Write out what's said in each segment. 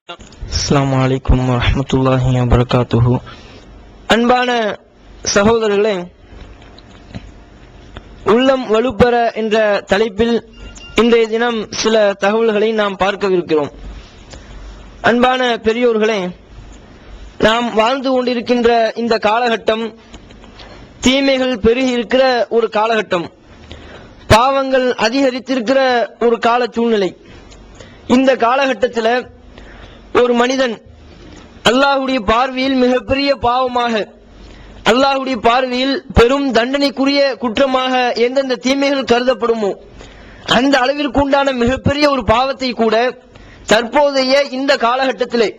அஸ்ஸலாமு அலைக்கும் வரஹ்மத்துல்லாஹி வபரகாத்துஹு. அன்பான சகோதரர்களே, உள்ளம் வலுப்பெற என்ற தலைப்பில் இன்றைய தினம் சில தகவல்களை நாம் பார்க்கவிருக்கிறோம். அன்பான பெரியோர்களே, நாம் வாழ்ந்து கொண்டிருக்கின்ற இந்த காலகட்டம் தீமைகள் பெருகி இருக்கிற ஒரு காலகட்டம், பாவங்கள் அதிகரித்திருக்கிற ஒரு கால சூழ்நிலை. இந்த காலகட்டத்தில் ஒரு மனிதன் அல்லாஹ்வுடைய பார்வையில் மிகப்பெரிய பாவமாக, அல்லாஹ்வுடைய பார்வையில் பெரும் தண்டனைக்குரிய குற்றமாக எந்தெந்த தீமைகள் கருதப்படுமோ அந்த அளவிற்கு உண்டான மிகப்பெரிய ஒரு பாவத்தை கூட தற்போதைய இந்த காலகட்டத்திலே,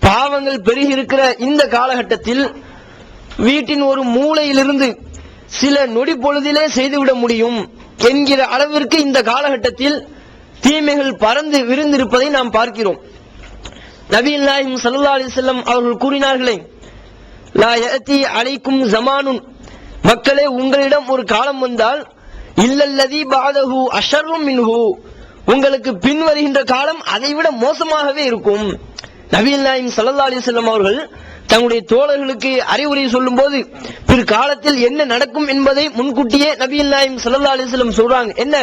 பாவங்கள் பெருகி இருக்கிற இந்த காலகட்டத்தில் வீட்டின் ஒரு மூலையிலிருந்து சில நொடி பொழுதிலே செய்துவிட முடியும் என்கிற அளவிற்கு இந்த காலகட்டத்தில் தீமைகள் பறந்து விரிந்திருப்பதை நாம் பார்க்கிறோம். நபிகள் நாயகம் ஸல்லல்லாஹு அலைஹி வஸல்லம் அவர்கள் கூறினார்களே, லா யஅதி அலைக்கும் ஸமானுன், மக்களே உங்களிடம் ஒரு காலம் வந்தால் இல்லல்லதி பஅதஹு அஷர்ரும் மின்ஹு, உங்களுக்கு பின் வருகின்ற காலம் அதைவிட மோசமாகவே இருக்கும். நபிகள் நாயகம் ஸல்லல்லாஹு அலைஹி வஸல்லம் அவர்கள் தங்களுடைய தோழர்களுக்கு அறிவுரை சொல்லும் போது பிற்காலத்தில் என்ன நடக்கும் என்பதை முன்கூட்டியே நபிகள் நாயகம் ஸல்லல்லாஹு அலைஹி வஸல்லம் சொல்றாங்க. என்ன,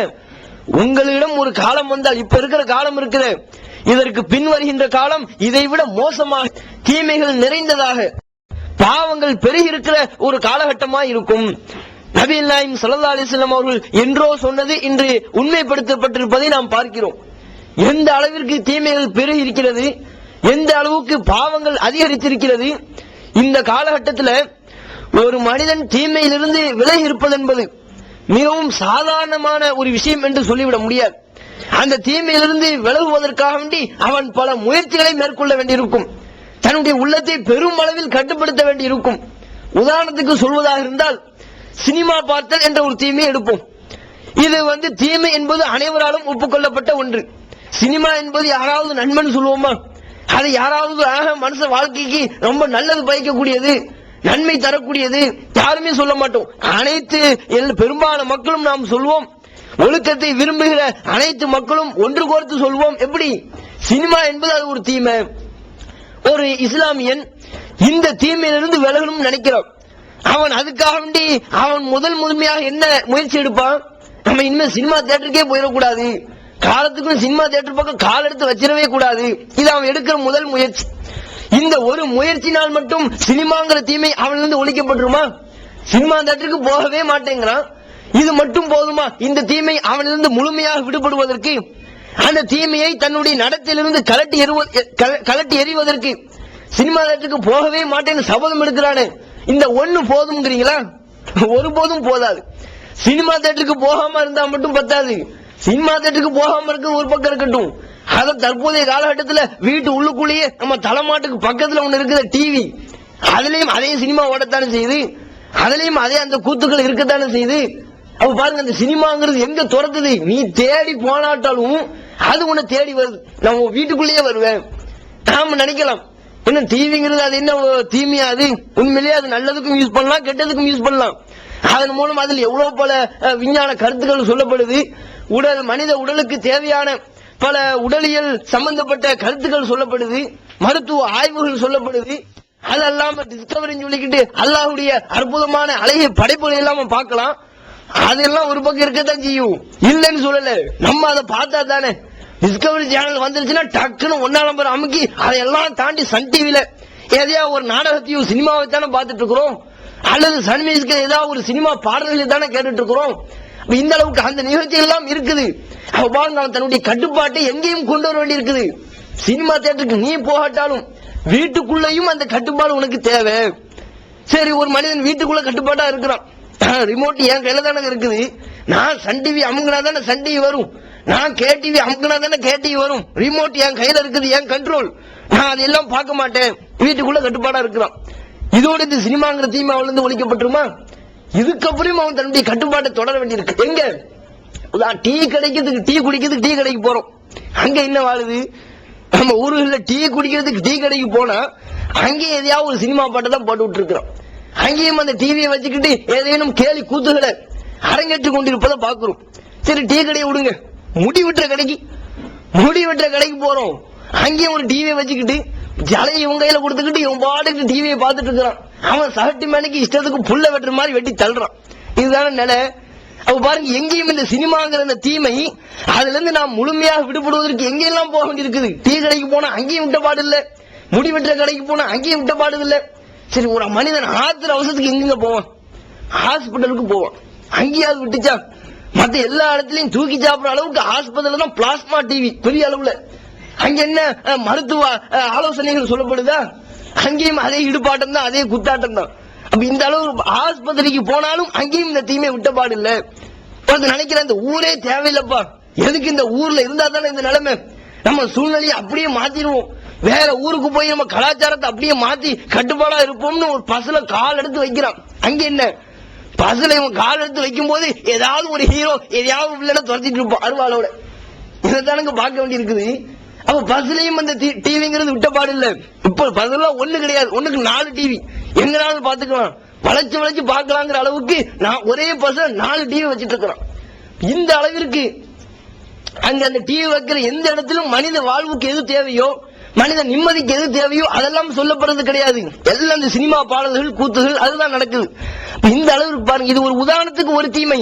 உங்களிடம் ஒரு காலம் வந்தால், இப்ப இருக்கிற காலம் இருக்குது, இதற்கு பின் வருகின்ற காலம் இதைவிட மோசமாக தீமைகள் நிறைந்ததாக, பாவங்கள் பெருகி இருக்கிற ஒரு காலகட்டமாக இருக்கும். நபிகள் நாயகம் ஸல்லல்லாஹு அலைஹி வஸல்லம் அவர்கள் என்றோ சொன்னது இன்று உண்மைப்படுத்தப்பட்டிருப்பதை நாம் பார்க்கிறோம். எந்த அளவிற்கு தீமைகள் பெருகி இருக்கிறது, எந்த அளவுக்கு பாவங்கள் அதிகரித்திருக்கிறது. இந்த காலகட்டத்தில் ஒரு மனிதன் தீமையிலிருந்து விலகி இருப்பது என்பது மிகவும் சாதாரணமான ஒரு விஷயம் என்று சொல்லிவிட முடியாது. அந்த தீமையிலிருந்து விலகுவதற்காக வேண்டி அவன் பல முயற்சிகளை மேற்கொள்ள வேண்டியிருக்கும். தன்னுடைய உள்ளத்தை பெரும் அளவில் கட்டுப்படுத்த வேண்டியிருக்கும். உதாரணத்துக்கு சொல்வதாக இருந்தால், சினிமா பார்த்தல் என்ற ஒரு தீமையை எடுப்போம். இது தீமை என்பது அனைவராலும் ஒப்புக்கொள்ளப்பட்ட ஒன்று. சினிமா என்பது யாராவது நண்பன் சொல்லுவோமா? அது யாராவது மனுஷ வாழ்க்கைக்கு ரொம்ப நல்லது பயக்கக்கூடியது, நன்மை தரக்கூடியது யாருமே சொல்ல மாட்டோம். அனைத்து பெரும்பாலான மக்களும் நாம் சொல்வோம். ஒழுக்கத்தை விரும்புகிற அனைத்து மக்களும் ஒன்று கோர்த்து சொல்வோம். எப்படி? சினிமா என்பது அது ஒரு தீமை. ஒரு இஸ்லாமியன் இந்த தீமையிலிருந்து விலகணும் நினைக்கிறான். அவன் அதுக்காக வேண்டி அவன் முதன்மையாக என்ன முயற்சி எடுப்பான்? நம்ம இனிமேல் சினிமா தியேட்டருக்கே போயிடக்கூடாது, காலத்துக்கும் சினிமா தியேட்டர் பக்கம் கால் எடுத்து வச்சிடவே கூடாது. இது அவன் எடுக்கிற முதல் முயற்சி. இந்த ஒரு முயற்சினால் மட்டும் சினிமாங்கிற தீமை அவனிலிருந்து ஒழிக்கப்பட்டுருமா? சினிமா தியேட்டருக்கு போகவே மாட்டேங்கிறான், இது மட்டும் போதுமா இந்த தீமை அவனிலிருந்து முழுமையாக விடுபடுவதற்கு? அந்த தீமையை தன்னுடைய நடத்திலிருந்து கலட்டி எறிவதற்கு சினிமா தியேட்டருக்கு போகவே மாட்டேன்னு சபதம் எடுக்கிறானே, இந்த ஒண்ணு போதும்ங்கிறீங்களா? ஒருபோதும் போதாது. சினிமா தியேட்டருக்கு போகாம இருந்தா மட்டும் பத்தாது. சினிமா தியேட்டருக்கு போகாம இருக்க ஒரு பக்கம் இருக்கட்டும், அத தற்போதைய காலகட்டத்தில் வீட்டு உள்ளுக்குள்ளேயே நம்ம தலைமாட்டுக்கு பக்கத்துல ஒண்ணு இருக்குது டிவி, அதுலயும் அதே சினிமா ஓடத்தானே செய்யுது, அதுலயும் அதே அந்த கூத்துக்கள் இருக்கத்தானே செய்யுது. அப்ப பாருங்க, அந்த சினிமாங்கிறது எங்க துரத்துது? நீ தேடி போனாட்டாலும் அது உன்னை தேடி வருது. நம்ம வீட்டுக்குள்ளேயே வருவேன். நாம நினைக்கலாம், என்ன டிவிங்கிறது அது என்ன தீமையா? அது உண்மையிலேயே அது நல்லதுக்கும் யூஸ் பண்ணலாம், கெட்டதுக்கும் யூஸ் பண்ணலாம். அதன் மூலம் அதில் எவ்வளவு பல விஞ்ஞான கருத்துக்கள் சொல்லப்படுது. மனித உடலுக்கு தேவையான பல உடலியல் சம்பந்தப்பட்ட கருத்துக்கள் சொல்லப்படுது, மருத்துவ ஆய்வுகள் சொல்லப்படுது. அதெல்லாம் டிஸ்கவரின்னு சொல்லிக்கிட்டு அல்லாஹ்வுடைய அற்புதமான அழகிய படைப்புகளை எல்லாம் பார்க்கலாம். அதெல்லாம் ஒரு பக்கம் இருக்கத்தான் செய்யும், இல்லைன்னு சொல்லல. நம்ம அதை பார்த்தா தானே, டிஸ்கவரி சேனல் வந்துருச்சுன்னா டக்குன்னு 1 நம்பர் அமுக்கி அதையெல்லாம் தாண்டி சன் டிவில எதையா ஒரு நாடகத்தையும் சினிமாவை தானே பார்த்துட்டு இருக்கிறோம், அல்லது சன் மியூசிக் ஏதாவது ஒரு சினிமா பாடல்களை தானே கேட்டுட்டு இருக்கிறோம். இந்த அளவுக்கு அந்த நிகழ்ச்சிகள் எல்லாம் இருக்குது. அவன் தன்னுடைய கட்டுப்பாட்டை எங்கேயும் கொண்டு வர வேண்டி இருக்குது. சினிமா தியேட்டருக்கு நீ போகாட்டாலும் வீட்டுக்குள்ளேயும் அந்த கட்டுப்பாடு உனக்கு தேவை. சரி, ஒரு மனிதன் வீட்டுக்குள்ள கட்டுப்பாட்டா இருக்கிறான், ரிமோட் என் கையில தானே இருக்குது, நான் சன் டிவி அமுங்கினா தானே சன் டிவி வரும், நான் கே டிவி அமுங்கினா தானே கே டிவி வரும், ரிமோட் என் கையில இருக்குது, என் கண்ட்ரோல், நான் அதெல்லாம் பார்க்க மாட்டேன், வீட்டுக்குள்ள கட்டுப்பாடா இருக்கிறான். இதோட இந்த சினிமாங்கிற தீமை அவள் இருந்து ஒழிக்கப்பட்டுருமா? இதுக்கப்புறம் அவன் தன்னுடைய கட்டுப்பாட்டை தொடர வேண்டியிருக்கு. எங்க டீ கிடைக்கிறதுக்கு, டீ குடிக்கிறதுக்கு டீ கடைக்கு போறோம், அங்க என்ன வாழுது? நம்ம ஊர்களில் டீ குடிக்கிறதுக்கு டீ கடைக்கு போனா அங்கேயும் எதையாவது ஒரு சினிமா பாட்டை தான் போட்டு விட்டு இருக்கிறோம். அங்கேயும் அந்த டிவியை வச்சுக்கிட்டு ஏதேனும் கேலி கூத்துகளை அரங்கேற்றுக் கொண்டிருப்பதை பார்க்கிறோம். சரி, டீ கடையை விடுங்க, முடி வெட்டுற கடைக்கு போறோம், அங்கேயும் ஒரு டிவியை வச்சுக்கிட்டு ஜலையை இவங்க கையில கொடுத்துக்கிட்டு இவன் பாட்டுக்கு டிவியை பார்த்துட்டு இருக்கிறான். அவன் சகட்டி மேனைக்கு இஷ்டத்துக்கு புல்ல வெட்டுற மாதிரி வெட்டி தள்ளுறான். இதுதான நிலை. அப்ப பாருங்க, எங்கேயும் இந்த சினிமாங்கிற அந்த தீமை அதுல இருந்து நாம் முழுமையாக விடுபடுவதற்கு எங்கெல்லாம் போக வேண்டியிருக்குது. டீ கடைக்கு போனா அங்கேயும் விட்டப்பாடு இல்ல, முடி வெட்டுற கடைக்கு போனா அங்கேயும் விட்டப்பாடு இல்ல. சரி, ஒரு மனிதன் ஆத்திர அவசரத்துக்கு எங்க போவான்? ஹாஸ்பிட்டலுக்கு போவான், அங்கேயாவது விட்டுச்சா? மத்த எல்லா இடத்துலயும் தூக்கி சாப்பிடுற அளவுக்கு ஹாஸ்பிட்டல் தான் பிளாஸ்மா டிவி பெரிய அளவுல. அங்க என்ன மருத்துவ ஆலோசனைகள் சொல்லப்படுதா? அங்கேயும் அதே இடுபாட்டம் தான், அதே குத்தாட்டம் தான். அப்ப இந்த அளவு ஆஸ்பத்திரிக்கு போனாலும் அங்கேயும் இந்த தீமை விட்டப்பாடு இல்ல. நினைக்கிற இந்த ஊரே தேவையில்லப்பா, எதுக்கு இந்த ஊர்ல இருந்தா தானே இந்த நிலைமை? நம்ம சூழ்நிலையை அப்படியே மாத்திடுவோம், வேற ஊருக்கு போய் நம்ம கலாச்சாரத்தை அப்படியே மாத்தி கட்டுப்பாடா இருப்போம்னு ஒரு பஸ்ல கால் எடுத்து வைக்கிறான். அங்க என்ன பஸ்ல இவன் கால் எடுத்து வைக்கும் போது ஏதாவது ஒரு ஹீரோ எதையாவது உள்ள துரத்திட்டு இருப்போம் அருவாளோட. இதைத்தானுங்க பார்க்க வேண்டி இருக்குது. அப்ப பஸ்லயும் அந்த டிவிங்கிறது விட்டப்பாடு இல்ல. இப்ப பஸ்ல ஒண்ணு கிடையாது, ஒண்ணுக்கு 4 டிவி எங்கனாலும் பாத்துக்கலாம், வளைச்சு வளைச்சு பார்க்கலாங்கிற அளவுக்கு நான் ஒரே பஸ்ல 4 டிவி வச்சுட்டு இருக்கிறான். இந்த அளவிற்கு அங்க அந்த டிவி வைக்கிற எந்த இடத்திலும் மனித வாழ்வுக்கு எது தேவையோ, மனித நிம்மதிக்கு எது தேவையோ அதெல்லாம் சொல்லப்படுறது கிடையாது. எல்லாம் இந்த சினிமா பாடல்கள் கூத்துகள் அதுதான் நடக்குது. இந்த அளவுக்கு பாருங்க, இது ஒரு உதாரணத்துக்கு ஒரு தீமை.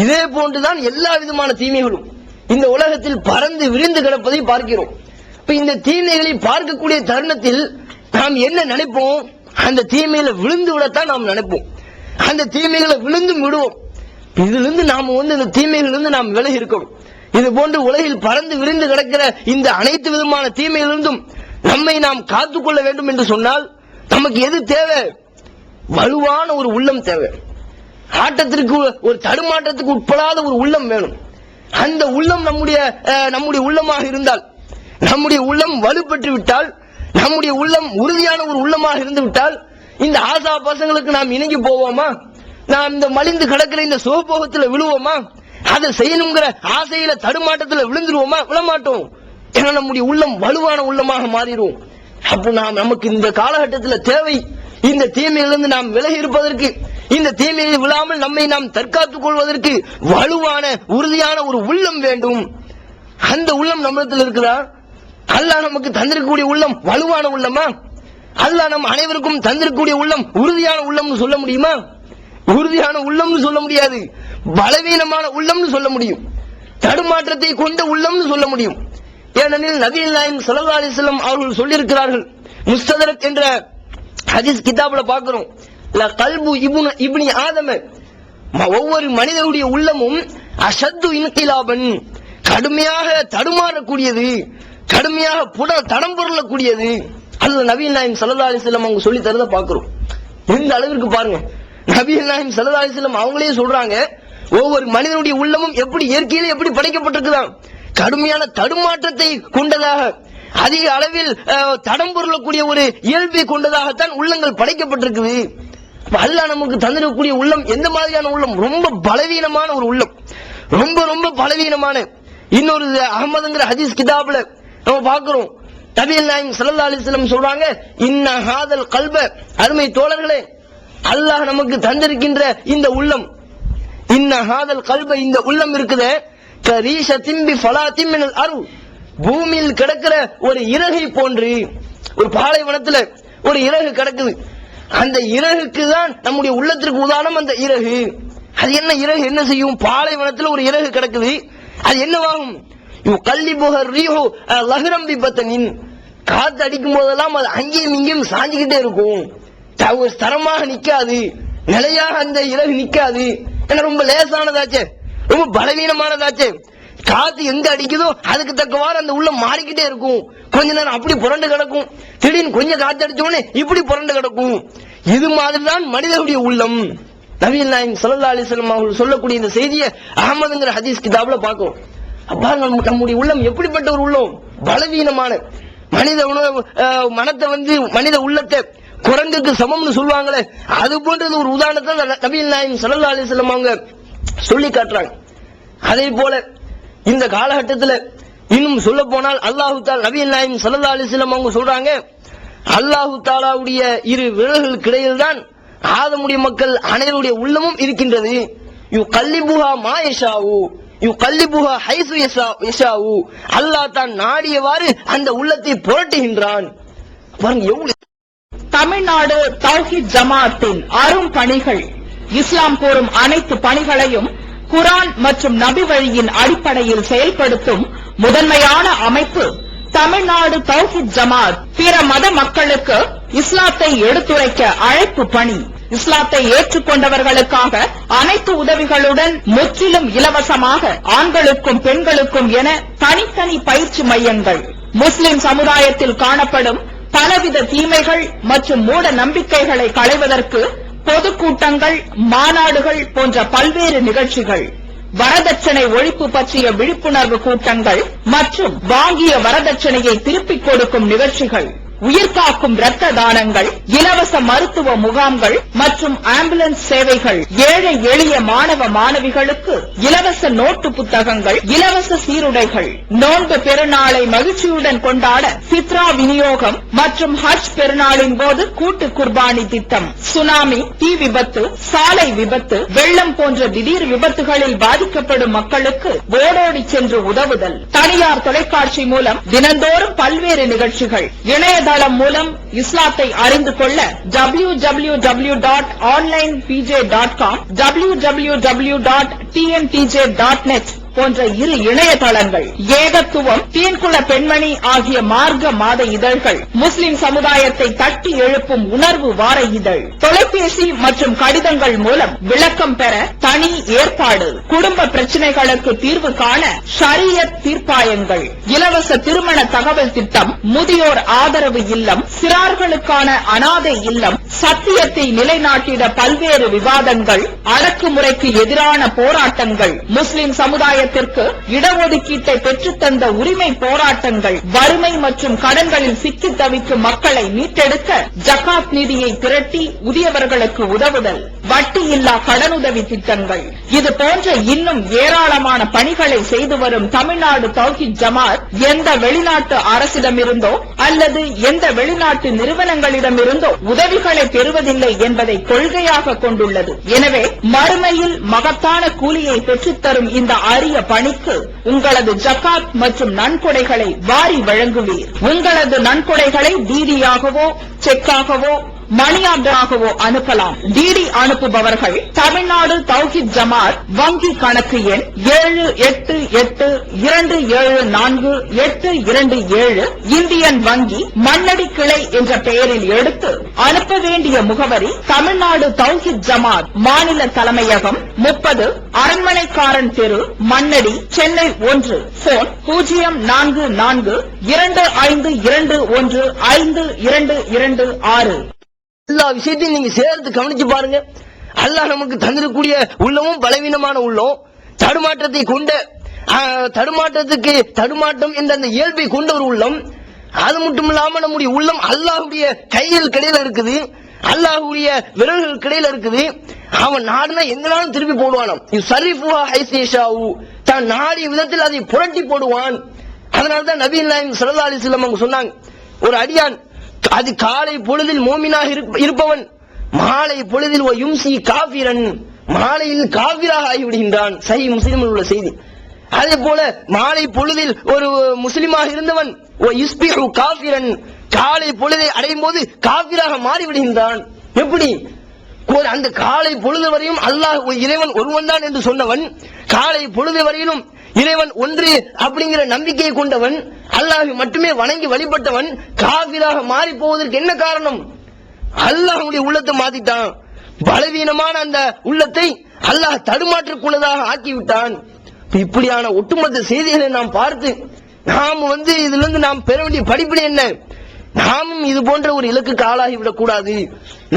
இதே போன்றுதான் எல்லா விதமான தீமைகளும் இந்த உலகத்தில் பறந்து விரிந்து கிடப்பதை பார்க்கிறோம். இந்த தீமைகளை பார்க்கக்கூடிய தருணத்தில் நாம் என்ன நினைப்போம்? அந்த தீமையில விழுந்து விடத்தான் நாம் நினைப்போம். அந்த தீமைகளை விழுந்தும் விடுவோம். இதிலிருந்து நாம் இந்த தீமைகளிலிருந்து நாம் விலகி இருக்கணும். இது போன்று உலகில் பறந்து விரிந்து கிடக்கிற இந்த அனைத்து விதமான தீமையிலிருந்தும் நம்மை நாம் காத்துக்கொள்ள வேண்டும் என்று சொன்னால் நமக்கு எது தேவை? வலுவான ஒரு உள்ளம் தேவை. ஆட்டத்திற்கு ஒரு தடுமாற்றத்துக்கு உட்படாத ஒரு உள்ளம் வேணும். அந்த உள்ளம் நம்முடைய உள்ளமாக இருந்தால், நம்முடைய உள்ளம் வலுப்பெற்று விட்டால், நம்முடைய உள்ளம் உறுதியான ஒரு உள்ளமாக இருந்து விட்டால், இந்த ஆசா பசங்களுக்கு நாம் இணங்கி போவோமா? நாம் இந்த மலிந்து கிடக்கிற இந்த சோபோகத்தில் விழுவோமா? அதை செய்யணுங்கிற ஆசையில தடுமாட்டத்தில் விழுந்துருவோமா? விழமாட்டோம். ஏன்னா நம்முடைய உள்ளம் வலுவான உள்ளமாக மாறிடுவோம். அப்போ நமக்கு இந்த காலகட்டத்தில் தேவை இந்த தீமையிலிருந்து நாம் விலகி இருப்பதற்கு, இந்த தீமையில் விழாமல் நம்மை நாம் தற்காத்துக் கொள்வதற்கு வலுவான உறுதியான ஒரு உள்ளம் வேண்டும். அந்த உள்ளம் நம்மிடத்தில் இருக்குதா? அல்லாஹ் நமக்கு தந்திருக்கக்கூடிய உள்ளம் வலுவான உள்ளமா? அல்லாஹ் நம் அனைவருக்கும் தந்திருக்கக்கூடிய உள்ளம் உறுதியான உள்ளம்னு சொல்ல முடியுமா? உறுதியான உள்ளம்னு சொல்ல முடியாது, பலவீனமான உள்ளம்னு சொல்ல முடியும், தடுமாற்றத்தை கொண்ட உள்ளம்னு சொல்ல முடியும். ஏனெனில் நபிகள் நாயகம் ஸல்லல்லாஹு அலைஹி வஸல்லம் அவர்கள் சொல்லியிருக்கிறார்கள். முஸ்ததரக் என்ற ஹதீஸ் கிதாபுல பார்க்கிறோம், கல்பு இப்னி ஆதம, ஒவ்வொரு மனிதனுடைய உள்ளமும் அஷத்து இன்கிலாபன், கடுமையாக தடுமாறக்கூடியது, கடுமையாக தடம் பொருளக்கூடியது. அது நபிகள் நாயகம் ஸல்லல்லாஹு அலைஹி வஸல்லம் அவங்க சொல்லி தரத பார்க்கிறோம். இந்த அளவிற்கு பாருங்க, நபிகள் நாயகம் ஸல்லல்லாஹு அலைஹி வஸல்லம் அவங்களே சொல்றாங்க, ஒவ்வொரு மனிதனுடைய உள்ளமும் எப்படி இயற்கையில எப்படி படைக்கப்பட்டிருக்குதான், கடுமையான தடுமாற்றத்தை கொண்டதாக, அதிக அளவில் தடம் பொருளக்கூடிய ஒரு இயல்பை கொண்டதாகத்தான் உள்ளங்கள் படைக்கப்பட்டிருக்குது. அல்லாஹ் நமக்கு தந்திரக்கூடிய உள்ளம் எந்த மாதிரியான உள்ளம்? ரொம்ப பலவீனமான ஒரு உள்ளம், ரொம்ப ரொம்ப பலவீனமான. இன்னொரு அஹ்மதுங்கிற ஹதீஸ் கிதாபுல நம்ம பார்க்கிறோம், நபிகள் நாயகம் ஸல்லல்லாஹு அலைஹி வஸல்லம் சொல்றாங்க, இன்ன ஹாதல் கல்ப, அருமை தோழர்களே, அல்லாஹ் நமக்கு தந்திருக்கின்ற இந்த உள்ளம், இன்ன ஹாதல் கல்ப, இந்த உள்ளம் இருக்குது, கரீஷத்தின் பி ஃபலாத்தின் மினல் அர்த், பூமியில் கிடக்கிற ஒரு இறகை போன்று. ஒரு பாலைவனத்துல ஒரு இறகு கிடக்குது, அந்த இறகுக்கு தான் நம்முடைய உள்ளத்திற்கு உதாரணம் அந்த இறகு. அது என்ன இறகு என்ன செய்யும்? பாலைவனத்துல ஒரு இறகு கிடக்குது, அது என்னவாகும்? காத்து அடிக்கும் போதெல்லாம் அது அங்கேயும் இங்கேயும் சாஞ்சிக்கிட்டே இருக்கும், தரமாக நிக்காது, நிலையாக அந்த இறகு நிக்காது. ரொம்ப லேசானதாச்சே, ரொம்ப பலவீனமானதாச்சே. காத்து எங்க அடிக்குதோ அதுக்கு தக்கவாறு அந்த உள்ள மாறிக்கிட்டே இருக்கும். கொஞ்ச நேரம் அப்படி புரண்டு கிடக்கும், திடீர்னு கொஞ்சம் காத்து அடிச்சோடனே இப்படி புரண்டு கிடக்கும். இது மாதிரிதான் மனிதனுடைய உள்ளம். நபிகள் நாயகம் ஸல்லல்லாஹு அலைஹி வஸல்லம் அவர்கள் சொல்லக்கூடிய இந்த செய்தியை அஹ்மதுங்கிற ஹதீஸ் கிதாபுல பார்க்கிறோம். நம்முடைய உள்ளம் எப்படிப்பட்ட ஒரு உள்ளம்? பலவீனமான மனித மனத்தை மனித உள்ளத்தை குரங்குக்கு சமம்னு சொல்லுவாங்களே, அது போன்றது ஒரு உதாரணத்தை நபிகள் நாயகம் ஸல்லல்லாஹு அலைஹி வஸல்லம் அவங்க சொல்லி காட்டுறாங்க. அதே போல இந்த காலகட்டத்தில் இன்னும் சொல்ல போனால் அல்லாஹு தஆலா, நபிகள் நாயகம் ஸல்லல்லாஹு அலைஹி வஸல்லம் அவங்க சொல்றாங்க, அல்லாஹு தஆலாவுடைய இரு விரல்களுக்கு இடையில் தான் ஆதமுடைய மக்கள் அனைவருடைய உள்ளமும் இருக்கின்றது. யுகல்லிபுஹா மா யஷாஉ, யுகல்லிபுஹா ஹைசு யஷாஉ, அல்லாஹ் தான் நாடியவாறு அந்த உள்ளத்தை புரட்டுகின்றான். பாருங்க எவ்வளவு. தமிழ்நாடு தௌஹீத் ஜமாஅத்தின் அரும் பணிகள். இஸ்லாம் கூறும் அனைத்து பணிகளையும் குர்ஆன் மற்றும் நபி வழியின் அடிப்படையில் செயல்படுத்தும் முதன்மையான அமைப்பு தமிழ்நாடு தௌஹீத் ஜமாஅத். பிற மத மக்களுக்கு இஸ்லாத்தை எடுத்துரைக்க அழைப்பு பணி. இஸ்லாத்தை ஏற்றுக்கொண்டவர்களுக்காக அனைத்து உதவிகளுடன் முற்றிலும் இலவசமாக ஆண்களுக்கும் பெண்களுக்கும் என தனித்தனி பயிற்சி மையங்கள். முஸ்லிம் சமுதாயத்தில் காணப்படும் பலவித தீமைகள் மற்றும் மூட நம்பிக்கைகளை களைவதற்கு பொதுக்கூட்டங்கள், மாநாடுகள் போன்ற பல்வேறு நிகழ்ச்சிகள், வரதட்சணை ஒழிப்பு பற்றிய விழிப்புணர்வு கூட்டங்கள் மற்றும் வாங்கிய வரதட்சணையை திருப்பிக் கொடுக்கும் நிகழ்ச்சிகள், உயிர்காக்கும் இரத்த தானங்கள், இலவச மருத்துவ முகாம்கள் மற்றும் ஆம்புலன்ஸ் சேவைகள், ஏழை எளிய மாணவ மாணவிகளுக்கு இலவச நோட்டு புத்தகங்கள், இலவச சீருடைகள், நோன்பு பெருநாளை மகிழ்ச்சியுடன் கொண்டாட ஃபித்ரா விநியோகம் மற்றும் ஹஜ் பெருநாளின் போது கூட்டு குர்பானி திட்டம், சுனாமி, தீ விபத்து, சாலை விபத்து, வெள்ளம் போன்ற திடீர் விபத்துகளில் பாதிக்கப்படும் மக்களுக்கு ஓடோடி சென்று உதவுதல், தனியார் தொலைக்காட்சி மூலம் தினந்தோறும் பல்வேறு நிகழ்ச்சிகள், இணையதளம் மூலம் இஸ்லாத்தை அறிந்து கொள்ள www.onlinepj.com, www.tntj.net போன்ற இரு இணையதளங்கள், ஏகத்துவம், தீன்குல பெண்மணி ஆகிய மார்க்க மாத இதழ்கள், முஸ்லிம் சமுதாயத்தை தட்டி எழுப்பும் உணர்வு வார இதழ், தொலைபேசி மற்றும் கடிதங்கள் மூலம் விளக்கம் பெற தனி ஏற்பாடு, குடும்ப பிரச்சினைகளுக்கு தீர்வு காண ஷரியத் தீர்ப்பாயங்கள், இலவச திருமண தகவல் திட்டம், முதியோர் ஆதரவு இல்லம், சிறார்களுக்கான அனாதை இல்லம், சத்தியத்தை நிலைநாட்டிட பல்வேறு விவாதங்கள், அடக்குமுறைக்கு எதிரான போராட்டங்கள், முஸ்லிம் சமுதாய இடஒதுக்கீட்டை பெற்றுத்தந்த உரிமை போராட்டங்கள், வறுமை மற்றும் கடன்களில் சிக்கி தவிக்கும் மக்களை மீட்டெடுக்க ஜகாத் நிதியை திரட்டி உரியவர்களுக்கு உதவுதல், வட்டியில்லா கடனுதவி திட்டங்கள், இது போன்ற இன்னும் ஏராளமான பணிகளை செய்து வரும் தமிழ்நாடு தௌஹீத் ஜமாஅத் எந்த வெளிநாட்டு அரசிடமிருந்தோ அல்லது எந்த வெளிநாட்டு நிறுவனங்களிடமிருந்தோ உதவிகளை பெறுவதில்லை என்பதை கொள்கையாக கொண்டுள்ளது. எனவே மறுமையில் மகத்தான கூலியை பெற்றுத்தரும் இந்த அரிய பணிக்கு உங்களது ஜகாத் மற்றும் நன்கொடைகளை வாரி வழங்குவீர். உங்களது நன்கொடைகளை டிடியாகவோ செக்காகவோ மணி ஆர்டராகவோ அனுப்பலாம். டிடி அனுப்புபவர்கள் தமிழ்நாடு தௌஹீத் ஜமாஅத் வங்கி கணக்கு எண் 7882748827 இந்தியன் வங்கி மண்ணடி கிளை என்ற பெயரில் எடுத்து அனுப்ப வேண்டிய முகவரி தமிழ்நாடு தௌஹீத் ஜமாஅத் மாநில தலைமையகம் 30 அரண்மனைக்காரன் தெரு மண்ணடி சென்னை 1. போன் 044215215226. எல்லா விஷயத்தையும் நீங்க சேர்த்து கவனிச்சு பாருங்க. அல்லாஹ் நமக்கு தந்திருக்கூடிய உள்ளமும் பலவீனமான உள்ளம், தடுமாட்டம் என்ற அந்த இயல்பை கொண்ட ஒரு உள்ளம். அது மட்டும் இல்லாம நம்முடைய உள்ளம் அல்லாஹ்வுடைய கையில் கிடையில இருக்குது, அல்லாஹ்வுடைய விரல்கள் கிடையில இருக்குது. அவன் நாடுனா எங்கனாலும் திருப்பி போடுவானாம். தான் நாடிய விதத்தில் அதை புரட்டி போடுவான். அதனால்தான் நபிகள் நாயகம் ஸல்லல்லாஹு அலைஹி வஸல்லம் அவங்க சொன்னாங்க, ஒரு அடியான் அது காலை பொழுதில் மோமினாக இருப்பவன் மாலை பொழுதில் யும்சி காஃபிரன், மாலையில் காஃபிராக ஆகிவிடுகின்றான். சஹீஹ் முஸ்லிமில் உள்ள செய்தி. அதே போல மாலை பொழுதில் ஒரு முஸ்லிமாக இருந்தவன் யுஸ்பிஹு காஃபிரன், காலை பொழுதை அடையும் போது காஃபிராக மாறிவிடுகின்றான். எப்படி? அந்த காலை பொழுது வரையும் அல்லாஹ் இறைவன் ஒருவன் தான் என்று சொன்னவன், காலை பொழுது வரையிலும் இறைவன் ஒன்று அப்படிங்கிற நம்பிக்கையை கொண்டவன், அல்லாஹ்வை மட்டுமே வணங்கி வழிபட்டவன் காஃபிராக மாறி போவதற்கு என்ன காரணம்? அல்லாஹ்வுடைய உள்ளத்தை மாத்திட்டான். பலவீனமான அந்த உள்ளத்தை அல்லாஹ் தடுமாற்றக்குள்ளதாக ஆக்கிவிட்டான். இப்படியான ஒட்டுமொத்த செய்திகளை நாம் பார்த்து நாம் இதிலிருந்து நாம் பெற வேண்டிய படிப்பினை என்ன? நாமும் இது போன்ற ஒரு இலக்குக்கு ஆளாகிவிடக் கூடாது.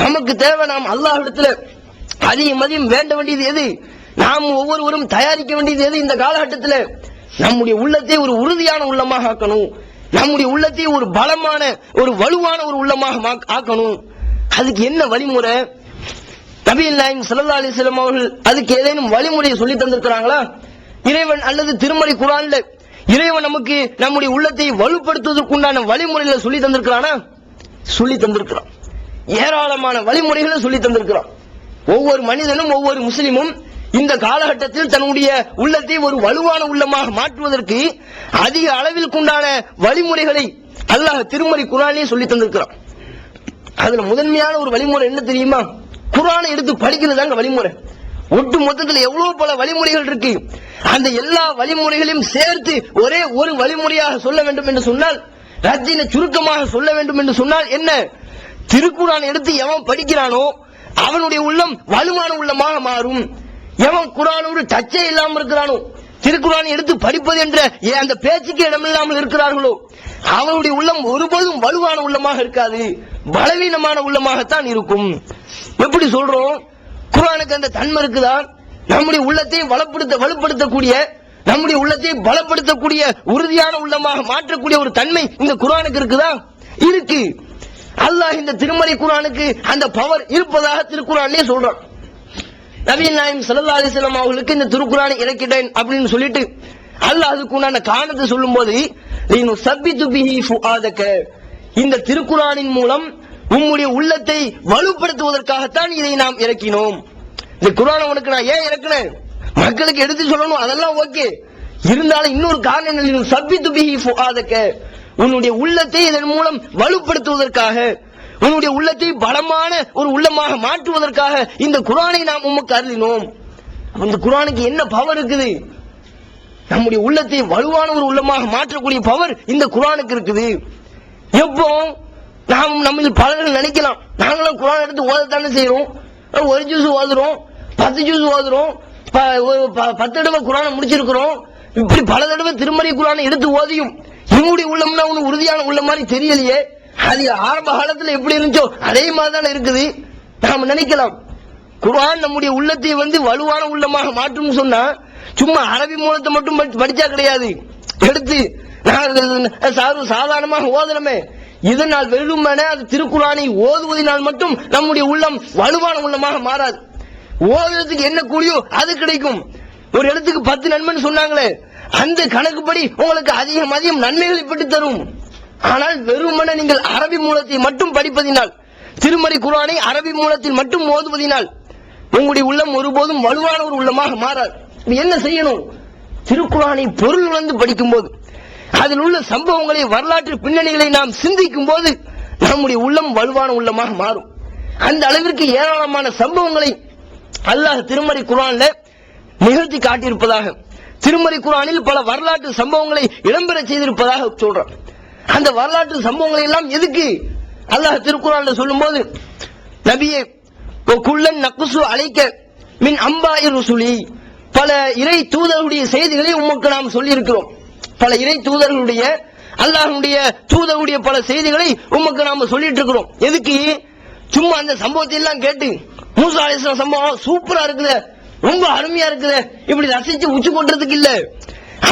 நமக்கு தேவை நாம் அல்லாஹ்விடத்துல அதிகம் வேண்ட வேண்டியது எது? நாம் ஒவ்வொருவரும் தயாரிக்க வேண்டியது எது? இந்த காலகட்டத்தில் நம்முடைய உள்ளத்தை ஒரு உறுதியான உள்ளமாக ஆக்கணும். நம்முடைய உள்ளத்தை ஒரு பலமான ஒரு வலுவான ஒரு உள்ளமாக ஆக்கணும். அதுக்கு என்ன வழிமுறை? நபிகள் நாயகம் ஸல்லல்லாஹு அலைஹி வஸல்லம் அவர்கள் அதுக்கு ஏதேனும் வழிமுறையை சொல்லி தந்திருக்கிறாங்களா? இறைவன் அல்லது திருமறை குர்ஆன்ல இறைவன் நமக்கு நம்முடைய உள்ளத்தை வலுப்படுத்துவதற்குண்டான வழிமுறைகளை சொல்லி தந்திருக்கிறானா? சொல்லி தந்திருக்கிறான். ஏராளமான வழிமுறைகளை சொல்லி தந்திருக்கிறான். ஒவ்வொரு மனிதனும் ஒவ்வொரு முஸ்லிமும் இந்த காலகட்டத்தில் தன்னுடைய உள்ளத்தை ஒரு வலுவான உள்ளமாக மாற்றுவதற்கு அதிக அளவில் கொண்டான வழிமுறைகளை அல்லாஹ் திருமறை குர்ஆனிலே சொல்லி தந்திருக்கிறான். அதுல முதன்மையான ஒரு வழிமுறை என்ன தெரியுமா? குர்ஆனை எடுத்து படிக்கிறதாங்க வழிமுறை. ஒட்டு மொத்தத்தில் எவ்வளவு பல வழிமுறைகள் இருக்கு. அந்த எல்லா வழிமுறைகளையும் சேர்த்து ஒரே ஒரு வழிமுறையாக சொல்ல வேண்டும் என்று சொன்னால், ரத்தின சுருக்கமாக சொல்ல வேண்டும் என்று சொன்னால் என்ன? திருக்குர்ஆனை எடுத்து எவன் படிக்கிறானோ அவனுடைய உள்ளம் வலுவான உள்ளமாக மாறும். எவன் குர்ஆனோடு டச்சே இல்லாமல் இருக்கிறானோ, திருக்குர்ஆனை எடுத்து படிப்பது என்ற அந்த பேச்சுக்கு இடமில்லாமல் இருக்கிறார்களோ, அவனுடைய உள்ளம் ஒருபோதும் வலுவான உள்ளமாக இருக்காது, பலவீனமான உள்ளமாகத்தான் இருக்கும். எப்படி சொல்றோம்? குர்ஆனுக்கு அந்த தன்மை இருக்குதா? நம்முடைய உள்ளத்தை வலுப்படுத்தக்கூடிய, நம்முடைய உள்ளத்தை பலப்படுத்தக்கூடிய, உறுதியான உள்ளமாக மாற்றக்கூடிய ஒரு தன்மை இந்த குர்ஆனுக்கு இருக்குதா? இருக்கு. அல்லாஹ் இந்த திருமறை குர்ஆனுக்கு அந்த பவர் இருப்பதாக திருக்குர்ஆனிலே சொல்றான். நபிகள் நாயகம் ஸல்லல்லாஹு அலைஹி வஸல்லம் அவர்களுக்கு இந்த திருக்குர்ஆனை இறக்கிட்டேன் அப்படின்னு சொல்லிட்டு அல்லாஹ் அதுக்கு உண்டான காரணத்தை சொல்லும்போது, லினுஸப்பிது பிஹி ஃபுஆதக, இந்த திருக்குர்ஆனின் மூலம் உம்முடைய உள்ளத்தை வலுப்படுத்துவதற்காகத்தான் இதை நாம் இறக்கினோம். இந்த குர்ஆனை உனக்கு நான் ஏன் இறக்கினேன்? மக்களுக்கு எடுத்து சொல்லணும், அதெல்லாம் ஓகே. இருந்தாலும் இன்னொரு காரணம் என்ன? லினுஸப்பிது பிஹி ஃபுஆதக, உன்னுடைய உள்ளத்தை இதன் மூலம் வலுப்படுத்துவதற்காக, உன்னுடைய உள்ளத்தை பலமான ஒரு உள்ளமாக மாற்றுவதற்காக இந்த குர்ஆனை நாம் உமக்கு அருளினோம். இந்த குர்ஆனுக்கு என்ன பவர் இருக்குது? நம்முடைய உள்ளத்தை வலுவான ஒரு உள்ளமாக மாற்றக்கூடிய பவர் இந்த குர்ஆனுக்கு இருக்குது. எப்போ நாம் நம்ம பலர்கள் நினைக்கலாம், நாங்களும் குர்ஆன் எடுத்து ஓதத்தானே செய்யறோம், ஒரு ஜூஸ் ஓதுறோம், 10 ஜூஸ் ஓதுறோம், 10 தடவை குர்ஆனை முடிச்சிருக்கிறோம், இப்படி பல தடவை திருமறை குர்ஆனை எடுத்து ஓதியும் நம்முடைய உள்ளம்னா ஒண்ணு உறுதியான உள்ள மாதிரி தெரியலையே, அது ஆரம்ப காலத்துல எப்படி இருந்துச்சோ அதே மாதிரி தானே இருக்குது. நாம நினைக்கலாம் குர்ஆன் நம்முடைய உள்ளத்தை வலுவான உள்ளமாக மாற்றும் சொன்னா சும்மா அரபி மூலத்தை மட்டும் படிச்சா கிடையாது. எடுத்து சாதாரணமாக ஓதனமே, இதனால் வெறுமனே அது திருக்குர்ஆனை ஓதுவதனால் மட்டும் நம்முடைய உள்ளம் வலுவான உள்ளமாக மாறாது. ஓதுறதுக்கு என்ன கூலியோ அது கிடைக்கும். ஒரு இடத்துக்கு 10 நன்மைன்னு சொன்னாங்களே, அந்த கணக்குப்படி உங்களுக்கு அதிகம் நன்மைகளை பெற்று தரும். ஆனால் வெறுமனே நீங்கள் அரபி மூலத்தை மட்டும் படிப்பதினால், திருமறை குர்ஆனை அரபி மூலத்தில் மட்டும் ஓதுவதினால் உங்களுடைய உள்ளம் ஒருபோதும் வலுவான ஒரு உள்ளமாக மாறாது. என்ன செய்யணும்? திருக்குர்ஆனை பொருள் உணர்ந்து படிக்கும் போது, அதில் உள்ள சம்பவங்களை, வரலாற்று பின்னணிகளை நாம் சிந்திக்கும் போது நம்முடைய உள்ளம் வலுவான உள்ளமாக மாறும். அந்த அளவிற்கு ஏராளமான சம்பவங்களை அல்லாஹ் திருமறை குர்ஆன்ல நிகழ்த்தி காட்டியிருப்பதாக, திருமறை குர்ஆனில் பல வரலாற்று சம்பவங்களை இடம்பெற செய்திருப்பதாக சொல்றான். அந்த வரலாற்று சம்பவங்களை எல்லாம் எதுக்கு அல்லாஹ் திருக்குர்ஆன்ல சொல்லும்போது, நபியே குல்லன் நக்ஸு அலைக்க மின் அம்பாஇ ருசுலி, பல இறை தூதர்களுடைய செய்திகளை உமக்கு நாம் சொல்லி இருக்கிறோம். பல இறை தூதர்களுடைய, அல்லாஹ்வுடைய தூதருடைய பல செய்திகளை உமக்கு நாம சொல்லிட்டு இருக்கிறோம். எதுக்கு? சும்மா அந்த சம்பவத்தை எல்லாம் கேட்டு, மூசா அலைஹிஸ்ஸலாம் சம்பவம் சூப்பரா இருக்குது, ரொம்ப அருமையா இருக்குது, இப்படி ரசிச்சு உச்சி கொண்டதுக்கு இல்ல.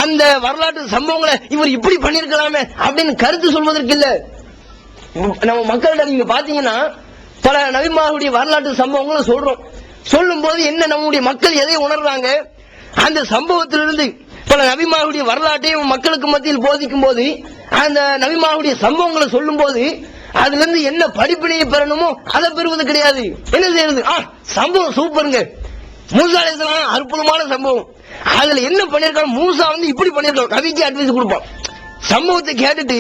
அந்த வரலாற்று சம்பவங்களை இவர் இப்படி பண்ணிருக்கலாமே அப்படின்னு கருத்து சொல்வதற்கு இல்ல. நம்ம மக்களிடம் நீங்க பாத்தீங்கன்னா பல நபிமார்களுடைய வரலாற்று சம்பவங்களை சொல்றோம். சொல்லும் போது என்ன நம்முடைய மக்கள் எதை உணர்றாங்க? அந்த சம்பவத்திலிருந்து பல நபிமார்களுடைய வரலாற்றை மக்களுக்கு மத்தியில் போதிக்கும் போது, அந்த நபிமார்களுடைய சம்பவங்களை சொல்லும் போது அதுல இருந்து என்ன படிப்பினையை பெறணுமோ அதை பெறுவது கிடையாது. என்ன செய்யறது? சம்பவம் சூப்பருங்க, மூசா அலைஹிஸ்ஸலாம் அற்புதமான சம்பவம், அதுல என்ன பண்ணிருக்காங்க, மூசா இப்படி பண்ணிருக்காங்க, நபிக்கு அட்வைஸ் கொடுப்பான். சம்பவத்தை கேட்டுட்டு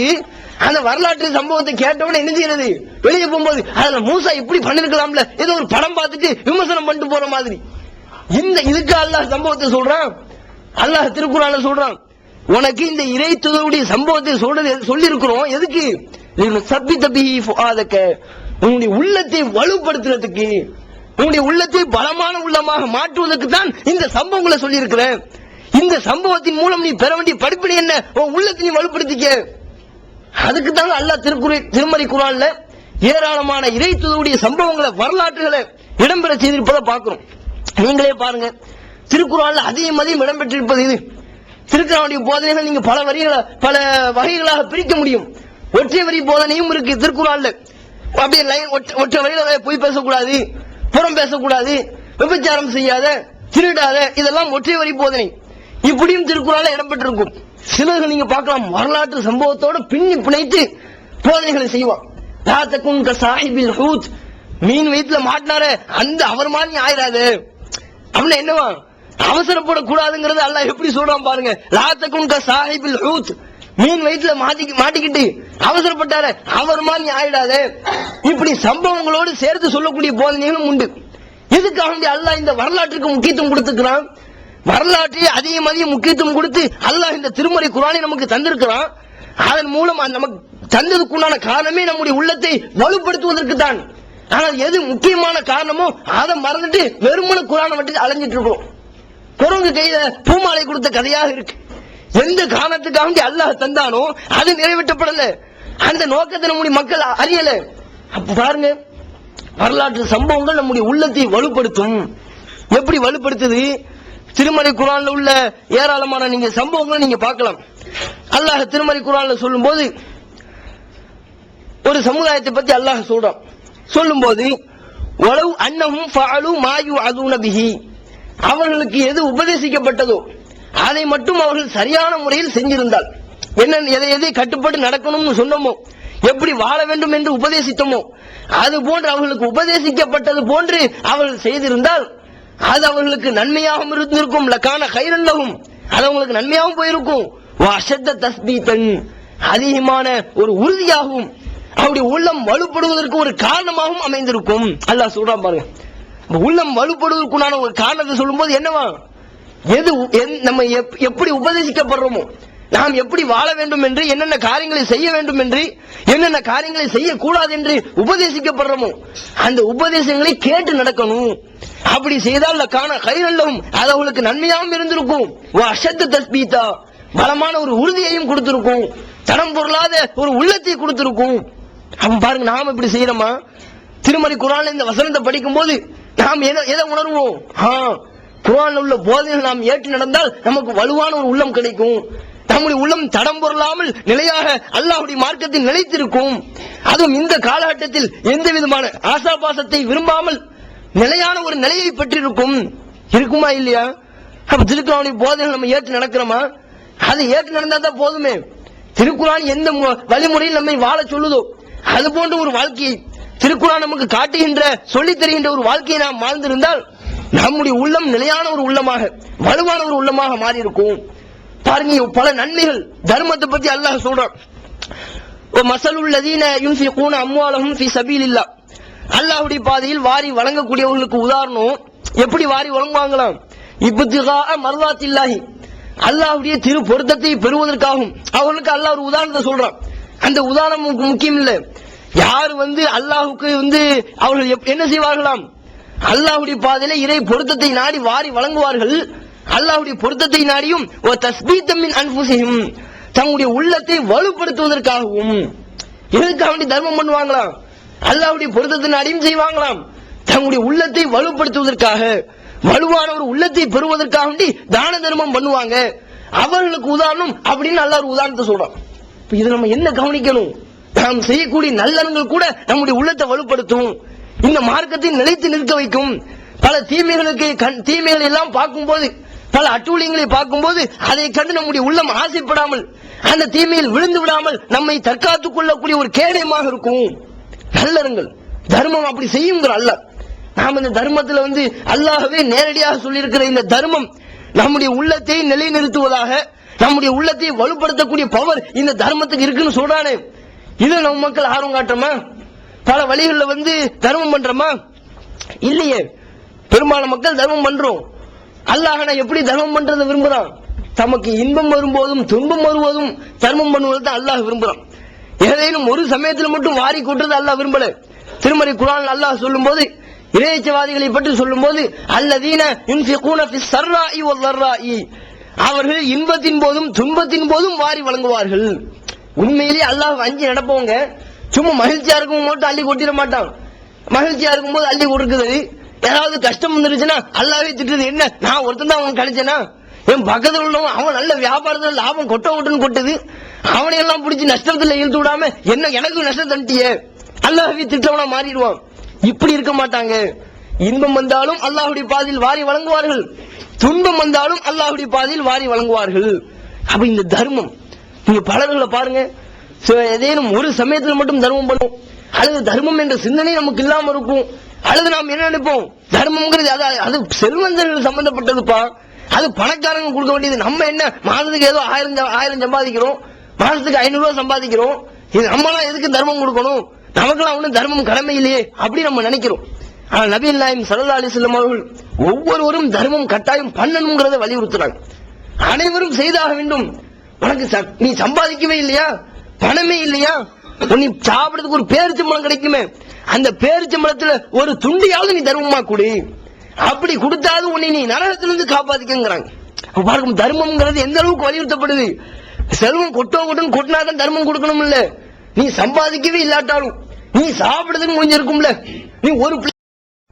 அந்த வரலாற்று சம்பவத்தை கேட்டவன என்ன செய்யறது? வெளியே போகும்போது அதுல மூசா இப்படி பண்ணிருக்கலாம்ல, ஏதோ ஒரு படம் பார்த்துட்டு விமர்சனம் பண்ணிட்டு போற மாதிரி. இதுக்கு அல்லாஹ் சம்பவத்தை சொல்றான். அல்லாஹ் திருக்குர்ஆன்ல சொல்றான், உனக்கு இந்த இறை தூதருடைய சம்பவத்தை சொல்லி இருக்கிறோம். எதுக்கு? லினுஸப்பித பிஹி ஃபுஆதக, உன்னுடைய உள்ளத்தை வலுப்படுத்துறதுக்கு, உன்னுடைய உள்ளத்தை பலமான உள்ளமாக மாற்றுவதற்கு தான் இந்த சம்பவங்களை சொல்லி இருக்கிறேன். இந்த சம்பவத்தின் மூலம் நீ பெற வேண்டிய படிப்பினை என்ன? உன் உள்ளத்தை நீ வலுப்படுத்திக்க. அதுக்கு தாங்க அல்லாஹ் திருமறை குர்ஆன்ல ஏராளமான இறை தூதருடைய சம்பவங்களை, வரலாற்றுகளை இடம்பெற செய்திருப்பதை பார்க்கிறோம். நீங்களே பாருங்க, திருக்குர்ஆன்ல அதிகம் இடம்பெற்றிருப்பது இது. திருக்குர்ஆனுடைய போதனைகள் நீங்க பல வகைகளாக பிரிக்க முடியும். ஒற்றை வரி போதனையும் இருக்கு திருக்குர்ஆன்ல. அப்படியே லைன் ஒற்றை வரியில போய் பேசக்கூடாது, புறம் பேசக்கூடாது, விபச்சாரம் செய்யாத, திருடாத, இதெல்லாம் ஒற்றை வரி போதனை. இப்படியும் திருக்குர்ஆன்ல இடம்பெற்றிருக்கும். சிலர்கள் நீங்க பார்க்கலாம், வரலாற்று சம்பவத்தோட பின்னி பிணைத்து போதனைகளை செய்வான். லா தகுன் க சாஹிபில் ஹூத், மீன் வயிற்றுல மாட்டினாரு அந்த அவர் மாதிரி ஆயிராது, அப்படின்னா என்னவா? அவசரப்படக்கூடாதுங்கிறது அல்லாஹ் எப்படி சொல்றான் பாருங்க. லா தகுன் க சாஹிபில் ஹூத், மீன் வயிற்றுல மாட்டிக்கிட்டு அவசரப்பட்டார அவர் மாதிரி ஆயிடாத. இப்படி சம்பவங்களோடு சேர்த்து சொல்லக்கூடிய போதனைகளும் உண்டு. எதுக்காக அல்லாஹ் இந்த வரலாற்றுக்கு முக்கியத்துவம் கொடுத்துக்கிறான்? வரலாற்றை அதிகம் முக்கியத்துவம் கொடுத்து அல்லாஹ் இந்த திருமறை குர்ஆனை நமக்கு தந்திருக்கிறான். அதன் மூலம் நமக்கு தந்ததுக்குண்டான காரணமே நம்முடைய உள்ளத்தை வலுப்படுத்துவதற்கு தான். ஆனால் எது முக்கியமான காரணமோ அதை மறந்துட்டு வெறுமன குர்ஆனை விட்டு அலைஞ்சிட்டு இருக்கோம். குரங்கு கையில பூமாலை கொடுத்த கதையாக இருக்கு. எந்த காரணத்துக்காக அல்லாஹ் தந்தானோ அது நிறைவேற்றப்படல. அந்த நோக்கத்தை நம்முடைய மக்கள் அறியல. அப்ப பாருங்க, வரலாற்று சம்பவங்கள் நம்முடைய உள்ளத்தை வலுப்படுத்தும். எப்படி வலுப்படுத்துது? திருமறை குர்ஆன்ல உள்ள ஏராளமான நீங்க சம்பவங்களை நீங்க பார்க்கலாம். அல்லாஹ் திருமறை குர்ஆன்ல சொல்லும்போது ஒரு சமுதாயத்தை பத்தி அல்லாஹ் சொல்றான். சொல்லும்போது வலவ் அன்னஹும் ஃபஅலு மா யுஅதுன பிஹி, அவர்களுக்கு எது உபதேசிக்கப்பட்டதோ அதை மட்டும் அவர்கள் சரியான முறையில் செஞ்சிருந்தால், என்ன எதை கட்டுப்பட்டு நடக்கணும்னு சொன்னோமோ, எப்படி வாழ வேண்டும் என்று உபதேசித்தோமோ அது போன்று அவர்களுக்கு உபதேசிக்கப்பட்டது போன்று அவர்கள் செய்திருந்தால் அது அவர்களுக்கு நன்மையாகவும் இருந்திருக்கும். லகான கைரன் லஹும், அது அவங்களுக்கு நன்மையாகவும் போயிருக்கும். வஅஷத்த தஸ்பீதன், அதிகமான ஒரு உறுதியாகவும் அவருடைய உள்ளம் வலுப்படுவதற்கு ஒரு காரணமாகவும் அமைந்திருக்கும். அல்லாஹ் சொல்றான் பாருங்க. உள்ளம் வலுப்படுவதற்குண்டான ஒரு காரணத்தை சொல்லும்போது என்னவா? எது நம்ம எப்படி உபதேசிக்கப்படுறோமோ, நாம் எப்படி வாழ வேண்டும் என்று, என்னென்ன காரியங்களை செய்ய வேண்டும் என்று, என்னென்ன காரியங்களை செய்யக்கூடாது என்று உபதேசிக்கப்படுறோமோ அந்த உபதேசங்களை கேட்டு நடக்கணும். அப்படி செய்தால் லகான கைரல்லவும், அது அவங்களுக்கு நன்மையாகவும் இருந்திருக்கும். வஅஷத்த தஸ்பீதா, பலமான ஒரு உறுதியையும் கொடுத்திருக்கும். தடம் பொருளாத ஒரு உள்ளத்தை கொடுத்திருக்கும். அவன் பாருங்க, நாம் இப்படி செய்யறோமா? திருமறை குர்ஆன்ல இந்த வசனத்தை படிக்கும் போது நாம் எதை உணர்வோம்? குர்ஆன்ல உள்ள போதனைகள் நாம் ஏற்று நடந்தால் நமக்கு வலுவான ஒரு உள்ளம் கிடைக்கும். நம்முடைய உள்ளம் தடம் பொருளாமல் நிலையாக அல்லாஹ்வுடைய மார்க்கத்தில் நிலைத்திருக்கும். அதுவும் இந்த காலகட்டத்தில் எந்த விதமான ஆசாபாசத்தை விரும்பாமல் நிலையான ஒரு நிலையை பெற்றிருக்கும். இருக்குமா இல்லையா? அப்ப திருக்குர்ஆனுடைய போதனைகள் நம்ம ஏற்று நடக்கிறோமா? அதை ஏற்று நடந்தா தான் போதுமே. திருக்குர்ஆன் எந்த வழிமுறையில் நம்மை வாழ சொல்லுதோ அது போன்ற ஒரு வாழ்க்கையை திருக்குர்ஆன் நமக்கு காட்டுகின்ற, சொல்லித் தருகின்ற ஒரு வாழ்க்கையை நாம் வாழ்ந்திருந்தால் நம்முடைய உள்ளம் நிலையான ஒரு உள்ளமாக, வலுவான ஒரு உள்ளமாக மாறி இருக்கும். பாருங்க, பல நன்மைகள் தர்மத்தை பத்தி அல்லாஹ் சொல்றான். மஸலுல் லதீன யுன்ஃபிகூன அம்வாலஹும் ஃபீ ஸபீலில்லாஹ், அல்லாஹ்வுடைய பாதையில் வாரி வழங்கக்கூடியவர்களுக்கு உதாரணம் எப்படி வாரி வழங்குவாங்களாம்? இப்திகா மர்தாத்தில்லாஹி, அல்லாஹ்வுடைய திரு பொருத்தத்தை பெறுவதற்காகவும் அவர்களுக்கு அல்லாஹ் ஒரு உதாரணத்தை சொல்றான். அந்த உதாரணம் முக்கியம் இல்லை. யார் அல்லாஹ்வுக்கு அவர்கள் என்ன செய்வார்களாம்? அல்லாஹ்வுடைய பாதையில இறை பொருத்தத்தை நாடி வாரி வழங்குவார்கள். அல்லாஹ்வுடைய பொருத்தத்தை நாடியும் தஸ்பீத்தம் மின் அன்ஃபுஸிஹிம், தங்களுடைய உள்ளத்தை வலுப்படுத்துவதற்காகவும். எதுக்காக தர்மம் பண்ணுவாங்களாம்? அல்லாஹ்வுடைய பொருத்தத்தை நாடியும் செய்வாங்களாம். தங்களுடைய உள்ளத்தை வலுப்படுத்துவதற்காக, வலுவான ஒரு உள்ளத்தை பெறுவதற்காக தான தர்மம் பண்ணுவாங்க. அவர்களுக்கு உதாரணம் அப்படின்னு அல்லாஹ் ஒரு உதாரணத்தை சொல்றான். இது நம்ம என்ன கவனிக்கணும்? நாம் செய்யக்கூடிய நல்லறங்கள் கூட நம்முடைய உள்ளத்தை வலுப்படுத்தும், இந்த மார்க்கத்தை நிலைத்து நிற்க வைக்கும். பல தீமைகளை எல்லாம் பார்க்கும்போது, பல அட்டூழியங்களை பார்க்கும்போது அதை கண்டு நம்முடைய உள்ளம் ஆசைப்படாமல், அந்த தீமையில் விழுந்து விடாமல் நம்மை தற்காத்துக் கொள்ளக்கூடிய ஒரு கேடயமாக இருக்கும் நல்லறங்கள். தர்மம் அப்படி செய்யுங்கிற அல்லாஹ். நாம் இந்த தர்மத்தில் அல்லாஹ்வே நேரடியாக சொல்லியிருக்கிற இந்த தர்மம் நம்முடைய உள்ளத்தை நிலைநிறுத்துவதாக, நம்முடைய உள்ளத்தை வலுப்படுத்தக்கூடிய பவர் இந்த தர்மத்துக்கு இருக்குன்னு சொல்றானே. இது நம்ம மக்கள் ஆர்வம் காட்டுறோமா? பல வழிகளில் தர்மம் பண்றோமா? இல்லையே. பெரும்பாலான மக்கள் தர்மம் பண்றோம். அல்லாஹ் எப்படி தர்மம் பண்றதை விரும்புறான்? தமக்கு இன்பம் வரும்போதும் துன்பம் வருவதும் தர்மம் பண்ணுவது தான் அல்லாஹ் விரும்புறான். ஏதேனும் ஒரு சமயத்தில் மட்டும் வாரி கூட்டுறது அல்லாஹ் விரும்பல. திருமறை குர்ஆன் அல்லாஹ் சொல்லும்போது, இறைச்சவாதிகளை பற்றி சொல்லும்போது, அல்லதீன யுன்ஃபிகூன ஃபிஸ் ஸர்ராஇ வல் ضர்ராஇ, அவர்கள் இன்பத்தின் போதும் துன்பத்தின் போதும் வாரி வழங்குவார்கள். உண்மையிலேயே அல்லாஹ் அஞ்சி நடப்பவங்க சும்மா மகிழ்ச்சியா இருக்கும் மட்டும் அள்ளி கொட்டிட மாட்டான். மகிழ்ச்சியா இருக்கும் போது அள்ளி கொடுக்குறது, ஏதாவது கஷ்டம் வந்துருச்சுன்னா அல்லாஹ்வே திட்டுறது. என்ன, நான் ஒருத்தன் தான் அவன் கிடைச்சேனா? என் பக்கத்தில் உள்ளவன் அவன் நல்ல வியாபாரத்தில் லாபம் கொட்டுன்னு கொட்டுது, அவனை எல்லாம் பிடிச்சி நஷ்டத்துல இழுத்து விடாம என்ன எனக்கு நஷ்டம் தண்டியே, அல்லாஹ்வே திட்டவனா மாறிடுவான். இப்படி இருக்க மாட்டாங்க. இன்பம் வந்தாலும் அல்லாஹ்வுடைய பாதையில் வாரி வழங்குவார்கள், துன்பம் வந்தாலும் அல்லாஹ்வுடைய பாதையில் வாரி வழங்குவார்கள். அப்ப இந்த தர்மம், நீங்க பலர்களை பாருங்க, ஏதேனும் ஒரு சமயத்தில் மட்டும் தர்மம் பண்ணும், அல்லது தர்மம் என்ற சிந்தனை நமக்கு இல்லாம இருக்கும். அல்லது நாம் என்ன நினைப்போம், தர்மம்ங்கிறது அது செல்வந்தர்கள் சம்பந்தப்பட்டதுப்பா, அது பணக்காரங்க கொடுக்க வேண்டியது. நம்ம என்ன மாதத்துக்கு ஏதோ 1000 சம்பாதிக்கிறோம், மாதத்துக்கு 500 ரூபாய் சம்பாதிக்கிறோம், இது நம்மளாம் எதுக்கு தர்மம் கொடுக்கணும், நமக்கெல்லாம் ஒன்றும் தர்மம் கடமை இல்லையே அப்படி நம்ம நினைக்கிறோம். ஆனா நபிகள் நாயகம் ஸல்லல்லாஹு அலைஹி வஸல்லம் அவர்கள் ஒவ்வொருவரும் தர்மம் கட்டாயம் பண்ணணுங்கிறத வலியுறுத்துறாங்க. அனைவரும் செய்தாக வேண்டும். உனக்கு நீ சம்பாதிக்கவே இல்லையா, பணமே இல்லையா, நீ சாப்பிடுறதுக்கு ஒரு பேரிச்சம்பழம் கிடைக்குமே, அந்த பேரிச்சம்பழத்துல ஒரு துண்டியாவது நீ தர்மமா கொடு, அப்படி கொடுத்தாவது உன்னை நீ நரகத்திலிருந்து காப்பாத்திக்கிறாங்க. பாருங்க தர்மம்ங்கிறது எந்த அளவுக்கு வலியுறுத்தப்படுது. செல்வம் கொட்டினாதான் தர்மம் கொடுக்கணும் இல்ல, நீ சம்பாதிக்கவே இல்லாட்டாலும் நீ சாப்பிடுறதுக்கு கொஞ்சம் இருக்கும்ல, நீ ஒரு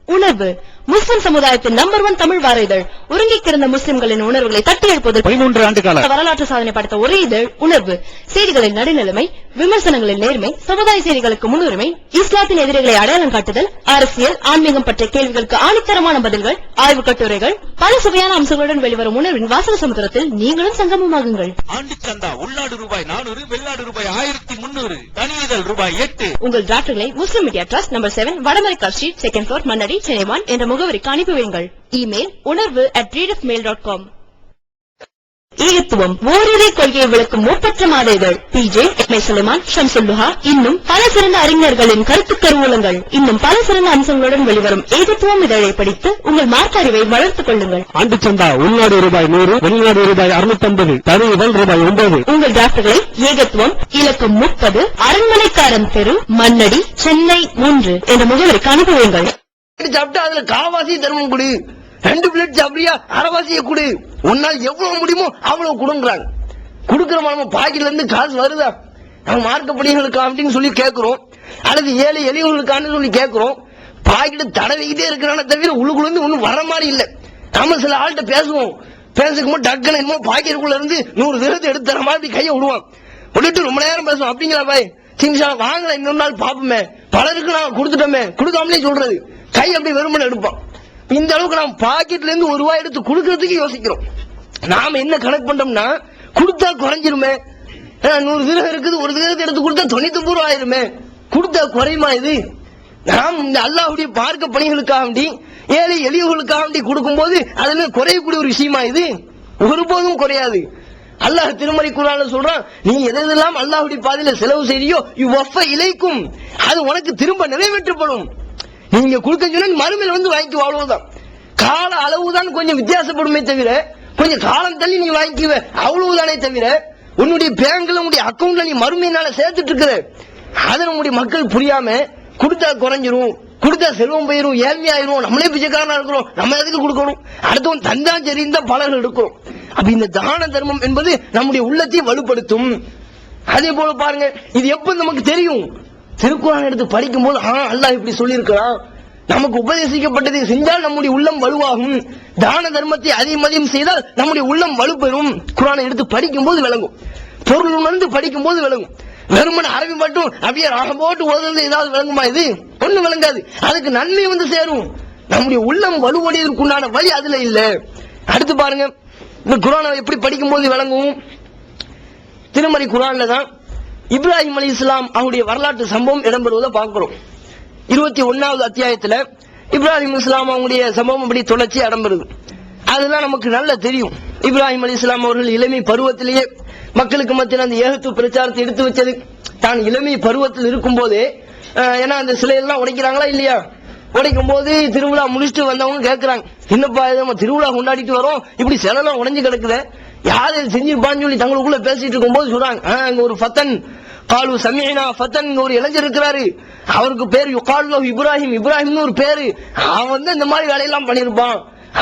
உணர்வு முஸ்லிம் சமுதாயத்தின் நம்பர் 1 தமிழ் வார இதழ். உறங்கி கிடந்த முஸ்லிம்களின் உணர்வுகளை தட்டி எழுப்புவதற்கு 13 ஆண்டு கால வரலாற்று சாதனை படைத்த ஒரே இதழ் உணர்வு. செய்திகளின் நடுநிலைமை, விமர்சனங்களின் நேர்மை, சமுதாய செய்திகளுக்கு முன்னுரிமை, இஸ்லாத்தின் எதிரிகளை அடையாளம் காட்டுதல், அரசியல், ஆன்மீகம் பற்றிய கேள்விகளுக்கு ஆணித்தரமான பதில்கள், ஆய்வு கட்டுரைகள், பல சுவையான அம்சங்களுடன் வெளிவரும் உணர்வின் வாசக சமுத்திரத்தில் நீங்களும் சங்கமமாகுங்கள். ஆண்டு சந்தா உள்நாடு ரூபாய் 400, வெளிநாடு ரூபாய் 1300, தனியதழ் ரூபாய் 8. உங்கள் டிராஃப்ட்களை முஸ்லிம் மீடியா ட்ரஸ்ட் நம்பர் 7 வடமரைக்கா street, 2nd floor, Mannadi, Chennai 1 என்ற முகவரிக்கு அனுப்பி வையுங்கள். Email unarvu@readofmail.com. ஏகத்துவம் ஓரிரை கொள்கையை விளக்கும் மூப்பற்ற மாத இதழ். PJ சுலைமான், ஷம்சுல்லுஹா, இன்னும் பல சிறந்த அறிஞர்களின் கருத்து கருவூலங்கள், இன்னும் பல சிறந்த அம்சங்களுடன் வெளிவரும் ஏகத்துவம் இதழை படித்து உங்கள் மார்க்க அறிவை வளர்த்துக் கொள்ளுங்கள். ஆண்டு சந்தா உள்நாடு ரூபாய் 100, வெளிநாடு ரூபாய் 650, தனியதழ் ரூபாய் 9. உங்கள் டிராஃப்ட்களை ஏகத்துவம் இலக்கம் 30 அரண்மனைக்காரன் தெரு, மன்னடி, சென்னை 3 என்ற முகவரிக்கு அனுப்பி வையுங்கள். சாப்பிட்டா அதுல காவாசி தர்மம் கொடு, 2 பிளேட் சாப்பிடியா அரைவாசியை கொடு, உன்னால் எவ்வளவு முடியுமோ அவ்வளவு கொடுங்கிறாங்க. கொடுக்கிறோமா, நம்ம பாக்கெட்ல இருந்து காசு வருதா, நம்ம மார்க்க பணிகளுக்கு அப்படின்னு சொல்லி கேட்கிறோம், அல்லது ஏழை எளியவர்களுக்கான சொல்லி கேட்கிறோம். பாக்கெட்டு தடவிக்கிட்டே இருக்கிறான தவிர உள்ளுக்குள்ள இருந்து ஒன்னும் வர மாதிரி இல்ல. நம்ம சில ஆள்கிட்ட பேசுவோம், பேசுக்கும் டக்குன்னு என்னமோ பாக்கெட்டுக்குள்ள இருந்து 100 திரத்தை எடுத்து தர மாதிரி கையை விடுவான், விட்டுட்டு ரொம்ப நேரம் பேசுவோம். அப்படிங்களா பாய் சிங்ஷா வாங்கல, இன்னொரு நாள் பாப்போமே, பலருக்கு நான் கொடுத்துட்டோமே, கொடுக்காமலே சொல்றது, கை அப்படி வெறுமனை எடுப்பான். இந்த அளவுக்கு நாம் பாக்கெட்ல இருந்து 1 ரூபாய் எடுத்து கொடுக்கறதுக்கு யோசிக்கிறோம். நாம என்ன கணக்கு பண்ணோம்னா, கொடுத்தா குறைஞ்சிருமே, 100 திரகம் இருக்குது, 1 திரகத்தை எடுத்து கொடுத்தா 99 ரூபாய் ஆயிருமே, கொடுத்தா குறையுமா இது? நாம் இந்த அல்லாஹ்வுடைய பார்க்க பணிகளுக்காக வேண்டி, ஏழை எளியவர்களுக்காக வேண்டி கொடுக்கும் போது அதுல குறையக்கூடிய ஒரு விஷயமா இது? ஒருபோதும் குறையாது. அல்லாஹ் திருமறை குர்ஆன்ல சொல்றான், நீ எதெல்லாம் அல்லாஹ்வுடைய பாதையில செலவு செய்யறியோ யுவஃப இலைக்கும், அது உனக்கு திரும்ப நிறைவேற்றப்படும். நீங்க கொடுக்க சொன்னா மறுமையில வந்து வாங்கிக்கு, அவ்வளவுதான். கால அளவுதான் கொஞ்சம் வித்தியாசப்படுமே தவிர, கொஞ்சம் காலம் தள்ளி நீ வாங்கிக்குவ, அவ்வளவுதானே தவிர உன்னுடைய பேங்க்ல உன்னுடைய அக்கௌண்ட்ல நீ மறுமையினால சேர்த்துட்டு இருக்கிற, அதை நம்முடைய மக்கள் புரியாம கொடுத்தா குறைஞ்சிரும், கொடுத்தா செல்வம் போயிரும், ஏழ்மையாயிரும், நம்மளே பிச்சைக்காரனா இருக்கிறோம், நம்ம எதுக்கு கொடுக்கணும், அடுத்தவன் தந்தா சரிந்த பலர்கள் எடுக்கிறோம். அப்ப இந்த தான தர்மம் என்பது நம்முடைய உள்ளத்தை வலுப்படுத்தும். அதே போல பாருங்க, இது எப்ப நமக்கு தெரியும்? திருக்குர்ஆன் எடுத்து படிக்கும் போது அல்லாஹ் இப்படி சொல்லி இருக்கிறான், நமக்கு உபதேசிக்கப்பட்டதை செஞ்சால் நம்முடைய உள்ளம் வலுவாகும், தான தர்மத்தை அதிகம் செய்தால் நம்முடைய உள்ளம் வலுப்பெறும். குர்ஆனை எடுத்து படிக்கும் போது விளங்கும், பொருள் உணர்ந்து படிக்கும் போது விளங்கும். வெறுமன அரபி மட்டும் அப்படியே ராகம் போட்டு ஓதுறது ஏதாவது விளங்குமா? இது ஒண்ணு விளங்காது. அதுக்கு நன்மை வந்து சேரும். நம்முடைய உள்ளம் வலுவடைவதற்குண்டான வழி அதுல இல்ல. அடுத்து பாருங்க, இந்த குர்ஆனை எப்படி படிக்கும் போது விளங்கும்? திருமறை குர்ஆன்ல தான் இப்ராஹிம் அலைஹிஸ்ஸலாம் அவருடைய வரலாற்று சம்பவம் இடம்பெறுவதை பார்க்கிறோம். 21வது அத்தியாயத்துல இப்ராஹிம் அலைஹிஸ்ஸலாம் அவங்களுடைய சம்பவம் அப்படி தொடர்ச்சி இடம்பெறுது. அதெல்லாம் நமக்கு நல்லா தெரியும். இப்ராஹிம் அலைஹிஸ்ஸலாம் அவர்கள் இளமை பருவத்திலேயே மக்களுக்கு மத்தியில் அந்த ஏகத்துவ பிரச்சாரத்தை எடுத்து வச்சது தான் இளமை பருவத்தில் இருக்கும் போதே. ஏன்னா அந்த சிலையெல்லாம் உடைக்கிறாங்களா இல்லையா? உடைக்கும் போது திருவிழா முடிச்சுட்டு வந்தவங்க கேட்கிறாங்க, என்னப்பா நம்ம திருவிழா கொண்டாடிட்டு வரோம், இப்படி சிலைலாம் உடைஞ்சு கிடக்குது, யாரு செஞ்சிருப்பான்னு சொல்லி தங்களுக்குள்ள பேசிட்டு இருக்கும் போது சொல்றாங்க, அங்க ஒரு ஃபத்தன் காலு சமீனா ஃபத்தன், ஒரு இளைஞர் இருக்கிறாரு, அவருக்கு பேர் யுகாலு இப்ராஹிம், இப்ராஹிம்னு ஒரு பேரு, அவன் வந்து இந்த மாதிரி வேலையெல்லாம் பண்ணிருப்பான்,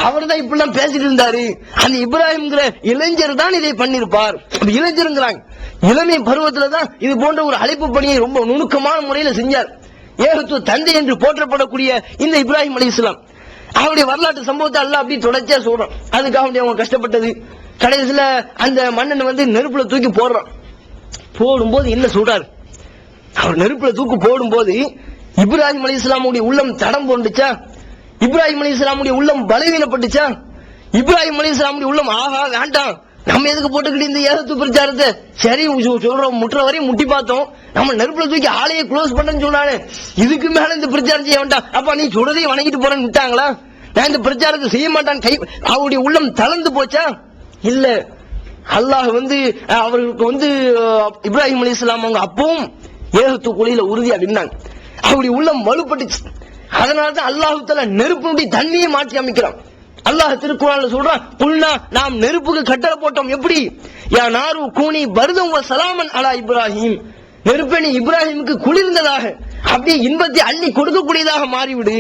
அவர் தான் இப்படிலாம் பேசிட்டு இருந்தாரு, அந்த இப்ராஹிம்ங்கிற இளைஞர் தான் இதை பண்ணிருப்பார். இளைஞருங்கிறாங்க, இளமை பருவத்துல தான் இது போன்ற ஒரு அழைப்பு பணியை ரொம்ப நுணுக்கமான முறையில செஞ்சார். ஏகத்துவ தந்தை என்று போற்றப்படக்கூடிய இந்த இப்ராஹிம் அலைஹிஸ்ஸலாம் அவருடைய வரலாற்று சம்பவத்தை அல்லாஹ் அப்படி தொடர்ச்சியா சொல்றான். அதுக்காக அவங்க கஷ்டப்பட்டது, கடைசியில அந்த மன்னன் வந்து நெருப்புல தூக்கி போடுறான். போடும்போது என்ன சொல்றாரு, அவர் நெருப்புல தூக்கி போடும்போது இப்ராஹிம் அலைஹிஸ்ஸலாமுடைய உள்ளம் தடம் போண்டுச்சா? இப்ராஹிம் அலைஹிஸ்ஸலாமுடைய உள்ளம் பலவீனப்பட்டுச்சா? இப்ராஹிம் அலைஹிஸ்ஸலாமுடைய உள்ளம் ஆஹா வேண்டாம் நம்ம எதுக்கு போட்டுக்கிட்டு இந்த ஏகத்து பிரச்சாரத்தை? சரி சொல்றோம், முற்ற வரையும் முட்டி பார்த்தோம், நம்ம நெருப்புல தூக்கி ஆளையே க்ளோஸ் பண்ணன்னு சொன்னானே, இதுக்கு மேல இந்த பிரச்சாரம் செய்ய வேண்டாம். அப்ப நீ சொல்றதையும் வணங்கிட்டு போறேன்னு விட்டாங்களா? நான் இந்த பிரச்சாரத்தை செய்ய மாட்டான் கை அவருடைய உள்ளம் தளர்ந்து போச்சா? இல்ல, அல்லாஹ் அவர்களுக்கு இப்ராஹிம் அலைஹிஸ்ஸலாம் அவங்க அப்பவும் ஏகத்து கொலையில உறுதியா நின்னாங்க. அவருடைய உள்ளம் வலுப்பட்டுச்சு. அதனாலதான் அல்லாஹ் தஆலா நெருப்புடைய தன்மையை மாற்றி அமைக்கிறான். அல்லாஹ் திருக்குர்ஆன்ல சொல்றான், புல்னா நாம் நெருப்புக்கு கட்டளை போட்டோம். எப்படி? யா நாரு கூனி பர்தம் வ சலாமன் அலா இப்ராஹிம், நெருப்பே நீ இப்ராஹிமுக்கு குளிர்ந்ததாக, அப்படியே இன்பத்தை அள்ளி கொடுக்கக்கூடியதாக மாறிவிடு.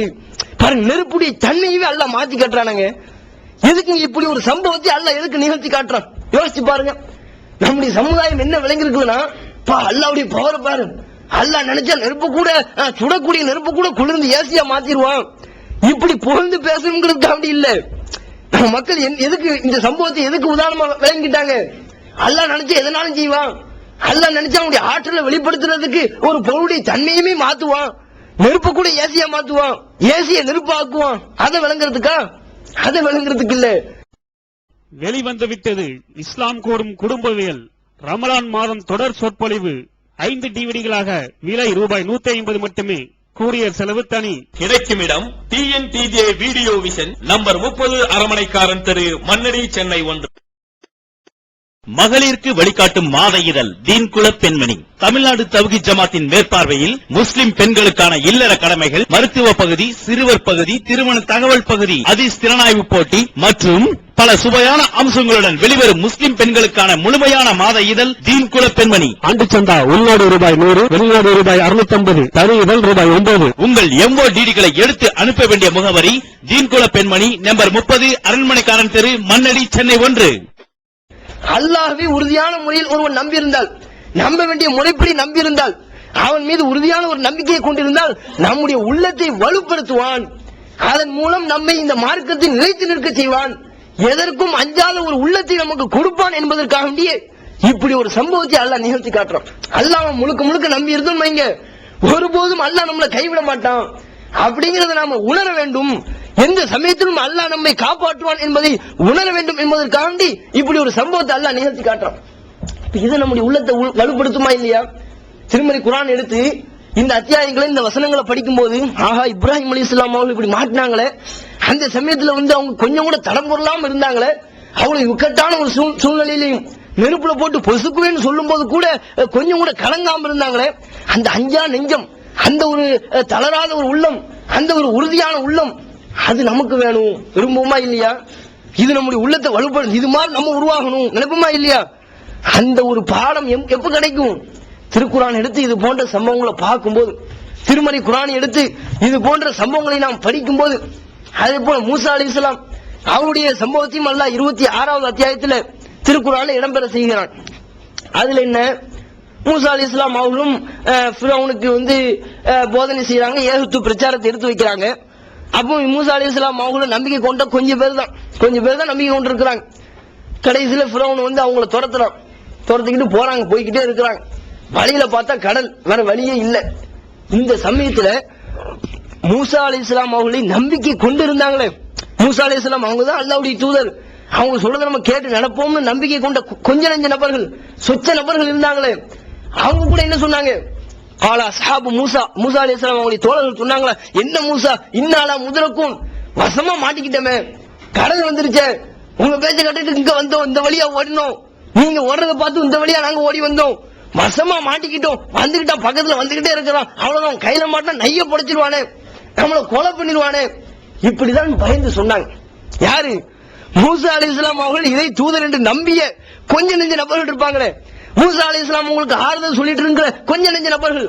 பாருங்க, நெருப்புடைய தன்மையவே அல்லாஹ் மாத்தி காட்டுறானுங்க. எதுக்கு இப்படி ஒரு சம்பவத்தை அல்லாஹ் எதுக்கு நிகழ்த்தி காட்டுறான்? யோசிச்சு பாருங்க. நம்முடைய சமுதாயம் என்ன விளங்கிருக்குன்னா, அல்லாஹ்வுடைய பவரை பாரு. அல்லாஹ் நினைச்சா நெருப்பு கூட சுடக்கூடிய நெருப்பு கூட குளிர்ந்து ஏசியா மாத்திடுவான். இப்படி புகழ்ந்து பேசணுங்கிறதுக்காண்டி இல்ல. நம்ம மக்கள் எதுக்கு இந்த சம்பவத்தை எதுக்கு உதாரணமா விளங்கிட்டாங்க? அல்லாஹ் நினைச்சா எதனாலும் செய்வான். அல்லாஹ் நினைச்சா அவனுடைய ஆற்றலை வெளிப்படுத்துறதுக்கு ஒரு பொருளுடைய தன்மையுமே மாத்துவான். நெருப்பு கூட ஏசியா மாத்துவான், ஏசிய நெருப்பாக்குவான். அதை விளங்குறதுக்கா? அதை விளங்குறதுக்கு இல்ல. வெளிவந்து விட்டது இஸ்லாம் கூறும் குடும்பவியல் ரமலான் மாதம் தொடர் சொற்பொழிவு 5 டிவிடிகளாக விலை ரூபாய் 150 மட்டுமே. கூரியர் செலவு தனி. கிடைக்கும் இடம் TNTJ வீடியோ விஷன், நம்பர் 30, அரமனைக்காரன் தெரு, மண்ணடி, சென்னை 1. மகளிருக்கு வழிகாட்டும் மாத இதழ் தீன்குல பெண்மணி. தமிழ்நாடு தவ்ஹீத் ஜமாத்தின் மேற்பார்வையில் முஸ்லிம் பெண்களுக்கான இல்லற கடமைகள், மருத்துவ பகுதி, சிறுவர் பகுதி, திருமண தகவல் பகுதி, ஹதீஸ் திறனாய்வு போட்டி மற்றும் பல சுவையான அம்சங்களுடன் வெளிவரும் முஸ்லிம் பெண்களுக்கான முழுமையான மாத இதழ் தீன்குல பெண்மணி. ஆண்டு சந்தா உள்நாடு ரூபாய் 100, வெளிநாடு ரூபாய் 650, தனி இதழ் ரூபாய் 9. உங்கள் MODDகளை எடுத்து அனுப்ப வேண்டிய முகவரி தீன்குல பெண்மணி, நம்பர் 30, அரண்மனைக்காரன் தெரு, மண்ணடி, சென்னை 1. அல்லாஹ்வை உறுதியான முறையில் ஒருவன் நம்பியிருந்தால், நம்ப வேண்டிய முறைப்படி நம்பியிருந்தால், அவன் மீது உறுதியான ஒரு நம்பிக்கையை கொண்டிருந்தால் நம்முடைய உள்ளத்தை வலுப்படுத்துவான். அதன் மூலம் நம்மை இந்த மார்க்கத்தில் நிலைத்து நிற்க செய்வான். எதற்கும் அஞ்சாத ஒரு உள்ளத்தை நமக்கு கொடுப்பான் என்பதற்காக இப்படி ஒரு சம்பவத்தை அல்லாஹ் நிகழ்த்தி காட்டுறான். அல்லாஹ் முழுக்க முழுக்க நம்பி இருந்தோம் வைங்க, ஒருபோதும் அல்லாஹ் நம்மளை கைவிட மாட்டான் அப்படிங்கறத நாம உணர வேண்டும். எந்த சமயத்திலும் அல்லாஹ் நம்மை காப்பாற்றுவான் என்பதை உணர வேண்டும் என்பதற்காண்டி இப்படி ஒரு சம்பவத்தை அல்லாஹ் நிகழ்த்தி காட்டுறான். இது நம்முடைய உள்ளத்தை வலுப்படுத்துமா இல்லையா? திருமறை குர்ஆன் எடுத்து இந்த அத்தியாயங்களை இந்த வசனங்களை படிக்கும் போது, ஆஹா, இப்ராஹிம் அலைஹிஸ்ஸலாம் அவர்கள் இப்படி மாட்டினாங்களே, அந்த சமயத்துல அவங்க கொஞ்சம் கூட தடம் பொருளாம இருந்தாங்களே, அவங்களுக்கு இக்கட்டான ஒரு சூழ்நிலையிலையும் நெருப்புல போட்டு பொசுக்குவேன்னு சொல்லும் போது கூட கொஞ்சம் கூட கலங்காம இருந்தாங்களே, அந்த அஞ்சா நெஞ்சம், அந்த ஒரு தளராத ஒரு உள்ளம், அந்த ஒரு உறுதியான உள்ளம், அது நமக்கு வேணும். விரும்புமா இல்லையா? இது நம்முடைய உள்ளத்தை வலுப்படுத்தும். இது மாதிரி நம்ம உருவாகணும் நினைப்போமா இல்லையா? அந்த ஒரு பாடம் எப்ப கிடைக்கும்? திருக்குர்ஆன் எடுத்து இது போன்ற சம்பவங்களை பார்க்கும்போது, திருமறை குர்ஆன் எடுத்து இது போன்ற சம்பவங்களை நாம் படிக்கும் போது, அதே போல மூசா அலைஹிஸ்ஸலாம் அவருடைய சம்பவத்தையும் அல்லாஹ் 26வது அத்தியாயத்தில் திருக்குர்ஆன்ல இடம்பெற செய்கிறான். அதுல என்ன, மூசா அலைஹிஸ்ஸலாம் அவர்களும் ஃபிரௌனுக்கு போதனை செய்யறாங்க, ஏகத்து பிரச்சாரத்தை எடுத்து வைக்கிறாங்க. அப்போ மூசா அலைஹிஸ்ஸலாம் அவங்களும் நம்பிக்கை கொண்ட கொஞ்சம் பேர் தான் நம்பிக்கை கொண்டு இருக்கிறாங்க. கடைசியில ஃபிரௌன் அவங்கள துரத்திக்கிட்டு போறாங்க, போய்கிட்டே இருக்கிறாங்க. வழியில பார்த்தா கடல், வேற வழியே இல்ல. இந்த சமயத்துல மூசா அலைஹிஸ்ஸலாம் அவர்களை நம்பிக்கை கொண்டு இருந்தாங்களே, மூசா அலைஹிஸ்ஸலாம் அவங்க தான் அல்லாஹ்வுடைய தூதர், அவங்க சொல்றதை நம்ம கேட்டு நடப்போம்னு நம்பிக்கை கொண்ட கொஞ்ச நெஞ்ச நபர்கள், சொச்ச நபர்கள் இருந்தாங்களே, அவங்க கூட என்ன சொன்னாங்க? காலா சஹாபு மூசா, மூசா அலைஹிஸ்ஸலாம் அவங்களுடைய தோழர்கள் சொன்னாங்களா, என்ன மூசா, இன்னாலா முதலக்கும், வசமா மாட்டிக்கிட்டமே, கடல் வந்துருச்சே, உங்க பேச்ச கட்டிட்டு இங்க வந்தோம், இந்த வழியா ஓடினோம், நீங்க ஓடுறத பார்த்து இந்த வழியா நாங்க ஓடி வந்தோம், வசமா மாட்டிக்கிட்டோம், வந்துகிட்டா பக்கத்துல வந்துகிட்டே இருக்கிறான், அவ்வளவுதான், கையில மாட்டா நைய புடைச்சிருவானே, நம்மள கொலை பண்ணிடுவானே, இப்படிதான் பயந்து சொன்னாங்க. யாரு? மூசா அலைஹிஸ்ஸலாம் அவர்கள் இதை தூதர் என்று நம்பிய கொஞ்ச நெஞ்ச நபர்கள் இருப்பாங்களே, மூசா அலைஹிஸ்ஸலாம் உங்களுக்கு ஆறுதல் சொல்லிட்டு இருக்கிற கொஞ்ச நெஞ்ச நபர்கள்,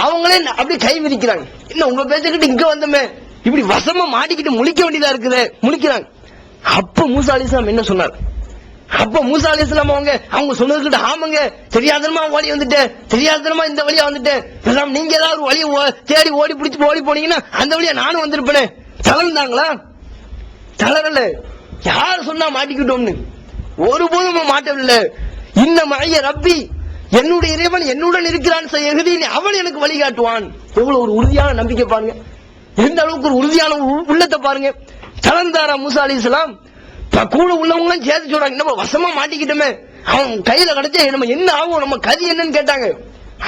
அவங்களே அப்படி கை விரிக்கிறாங்க. என்ன உங்க பேச்சுக்கிட்டு இங்க வந்தோமே, இப்படி வசமா மாட்டிக்கிட்டு முழிக்க வேண்டியதா இருக்குது, முழிக்கிறாங்க. அப்ப மூசா அலைஹிஸ்ஸலாம் என்ன சொன்னார்? அப்ப மூசா அலைஹிஸ்ஸலாம் அவங்க சொன்னதுக்கிட்ட, ஆமாங்க, தெரியாதனமா ஓடி வந்துட்டேன், தெரியாதனமா இந்த வழியா வந்துட்டேன், நீங்க ஏதாவது ஒரு வழியை தேடி ஓடி பிடிச்சு ஓடி போனீங்கன்னா அந்த வழியா நானும் வந்திருப்பேனே. தளர்ந்தாங்களா? தளரல. யார் சொன்னா மாட்டிக்கிட்டோம்னு? ஒருபோதும் மாட்டவில்லை. இந்த மழைய ரப்பி, என்னுடைய இறைவன் என்னுடன் இருக்கிறான், அவன் எனக்கு வழிகாட்டுவான். எவ்வளவு ஒரு உறுதியான நம்பிக்கை பாருங்க, எந்த அளவுக்கு ஒரு உறுதியான உள்ளத்தை பாருங்க. தளர்ந்தாரா மூசா அலைஹிஸ்ஸலாம்? கூட உள்ளவங்க சேர்த்து சொல்றாங்க, நம்ம வசமா மாட்டிக்கிட்டோமே, அவன் கையில கிடைச்சா நம்ம என்ன ஆகும், நம்ம கதி என்னன்னு கேட்டாங்க.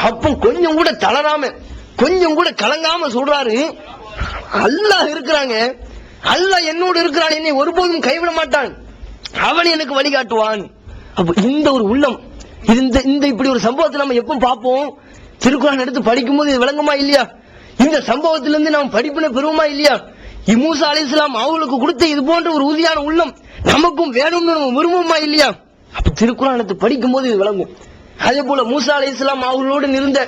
அப்ப கொஞ்சம் கூட தளராம, கொஞ்சம் கூட கலங்காம சொல்றாரு, அல்லாஹ் இருக்கிறாங்க, அல்லாஹ் என்னோடு இருக்கிறான், என்னை ஒருபோதும் கைவிட மாட்டான், அவன் எனக்கு வழிகாட்டுவான். அப்ப இந்த ஒரு உள்ளம், இந்த இப்படி ஒரு சம்பவத்தை நம்ம எப்ப பார்ப்போம்? திருக்குறான் எடுத்து படிக்கும் போது இது விளங்குமா இல்லையா? இந்த சம்பவத்திலிருந்து நாம் படிப்பினை பெறுவோமா இல்லையா? மூசா அலைஹிஸ்ஸலாம் அவங்களுக்கு கொடுத்த இது போன்ற ஒரு உறுதியான உள்ளம் நமக்கும் வேணும்னு நம்ம விரும்புமா இல்லையா? அப்ப திருக்குறான் எடுத்து படிக்கும் போது இது விளங்கும். அதே போல மூசா அலைஹிஸ்ஸலாம் அவங்களோடு இருந்த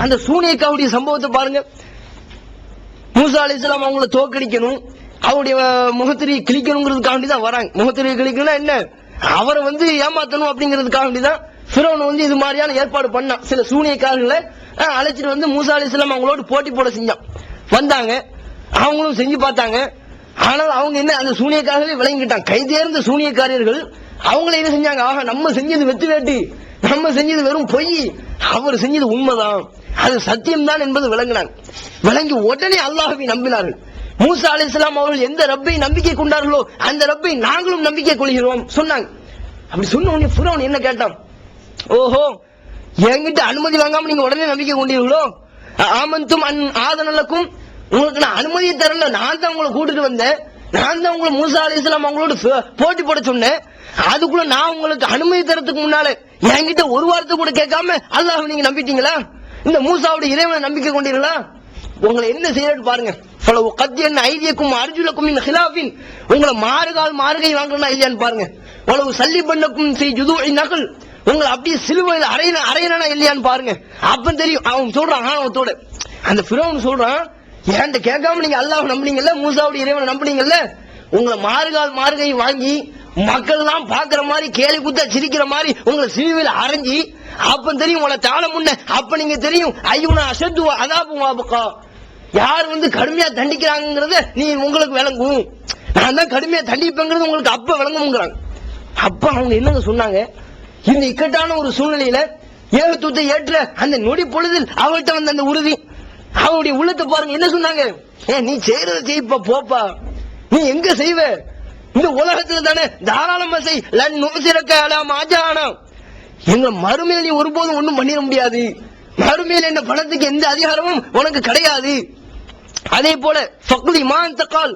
அந்த சூனியக்காவுடைய சம்பவத்தை பாருங்க. மூசா அலைஹிஸ்ஸலாம் அவங்கள தோக்கடிக்கணும், அவருடைய முகத்திரியை கிழிக்கணுங்கிறதுக்காண்டி தான் வராங்க. முகத்திரியை கிழிக்கணும்னா என்ன, அவரை ஏமாத்தணும் அப்படிங்கிறதுக்காண்டி தான் ஃபிரௌன் இது மாதிரியான ஏற்பாடு பண்ணான். சில சூனியக்காரர்களை அழைச்சிட்டு மூசா அலைஹிஸ்ஸலாம் அவங்களோட போட்டி போட செஞ்சான். வந்தாங்க, அவங்களும் செஞ்சு பார்த்தாங்க. ஆனால் அவங்க என்ன, அந்த சூனியக்காரர்களே விளங்கிட்டாங்க. கைதேர்ந்த சூனியக்காரர்கள் அவங்கள என்ன செஞ்சாங்க, ஆக நம்ம செஞ்சது வெத்து வேட்டு, நம்ம செஞ்சது வெறும் பொய், அவர் செஞ்சது உண்மைதான், அது சத்தியம்தான் என்பது விளங்கினாங்க. விளங்கி உடனே அல்லாஹ்வை நம்பினார்கள். மூசா அலைஹிஸ்ஸலாம் அவர்கள் எந்த ரப்பை நம்பிக்கை கொண்டார்களோ அந்த ரப்பை நாங்களும் நம்பிக்கை கொள்கிறோம் சொன்னாங்க. அப்படி சொன்ன உடனே ஃபிரௌன் என்ன கேட்டான், ஓஹோ, என்கிட்ட அனுமதி வாங்காம நீங்க உடனே நம்பிக்கை கொண்டீர்களோ? ஆமந்தும் ஆதனலக்கும், உங்களுக்கு நான் அனுமதியை தரல, நான் தான் உங்களை கூட்டிட்டு வந்தேன், நான் தான் உங்களை மூசா அலைஹிஸ்ஸலாம் அவங்களோட போட்டி போட சொன்னேன், அதுக்குள்ள நான் உங்களுக்கு அனுமதி தரத்துக்கு முன்னால என்கிட்ட ஒரு வார்த்தை கூட கேட்காம அல்லாஹ் நீங்க நம்பிட்டீங்களா? இந்த மூசாவுடைய இறைவனை நம்பிக்கை கொண்டீர்களா? உங்களை என்ன செய்யறது பாருங்க. கத்தியன் ஐதியக்கும் அர்ஜுலக்கும் இந்த ஹிலாபின், உங்களை மாறுகை வாங்கணும் இல்லையான்னு பாருங்க. உளவு சல்லி பண்ணக்கும் ஜுது நகல், உங்களை அப்படியே சிலுவையில் அரையனா இல்லையான்னு பாருங்க. அப்ப தெரியும். அவன் சொல்றான் ஆணவத்தோட, அந்த ஃபிரௌன் சொல்றான், ஏன்ட்ட கேட்காம நீங்க அல்லாஹ் நம்பினீங்கல்ல, மூசாவுடைய இறைவனை நம்பினீங்கல்ல, உங்களை மாறுகை வாங்கி மக்கள் எல்லாம் பாக்குற மாதிரி கேலி குத்தா சிரிக்கிற மாதிரி உங்களை சிலுவையில் அரைஞ்சி, அப்ப தெரியும் உங்களை தாழ முன்ன, அப்ப நீங்க தெரியும் ஐயுனா அசத்து அதாபும் வாபுக்கா, யார் கடுமையா தண்டிக்கிறாங்கிறத நீ உங்களுக்கு விளங்கும், நான் தான் கடுமையா தண்டிப்பேங்கிறது உங்களுக்கு அப்ப விளங்குங்கிறாங்க. அப்ப அவங்க என்னங்க சொன்னாங்க, இந்த இக்கட்டான ஒரு சூழ்நிலையில ஏகத்துவத்தை ஏற்ற அந்த நொடி பொழுதில் அவள்கிட்ட அந்த உறுதி, அவருடைய உள்ளத்தை பாருங்க என்ன சொன்னாங்க, நீ செய்யறத செய்ப்பா, போப்பா, நீ எங்க செய்வ, இந்த உலகத்துல தானே தாராளமா செய், எங்க மறுமையில நீ ஒருபோதும் ஒண்ணும் பண்ணிட முடியாது, மறுமையில என்ன பணத்துக்கு எந்த அதிகாரமும் உனக்கு கிடையாது. அதே போல ஃபக்லி மான் தக்கால்,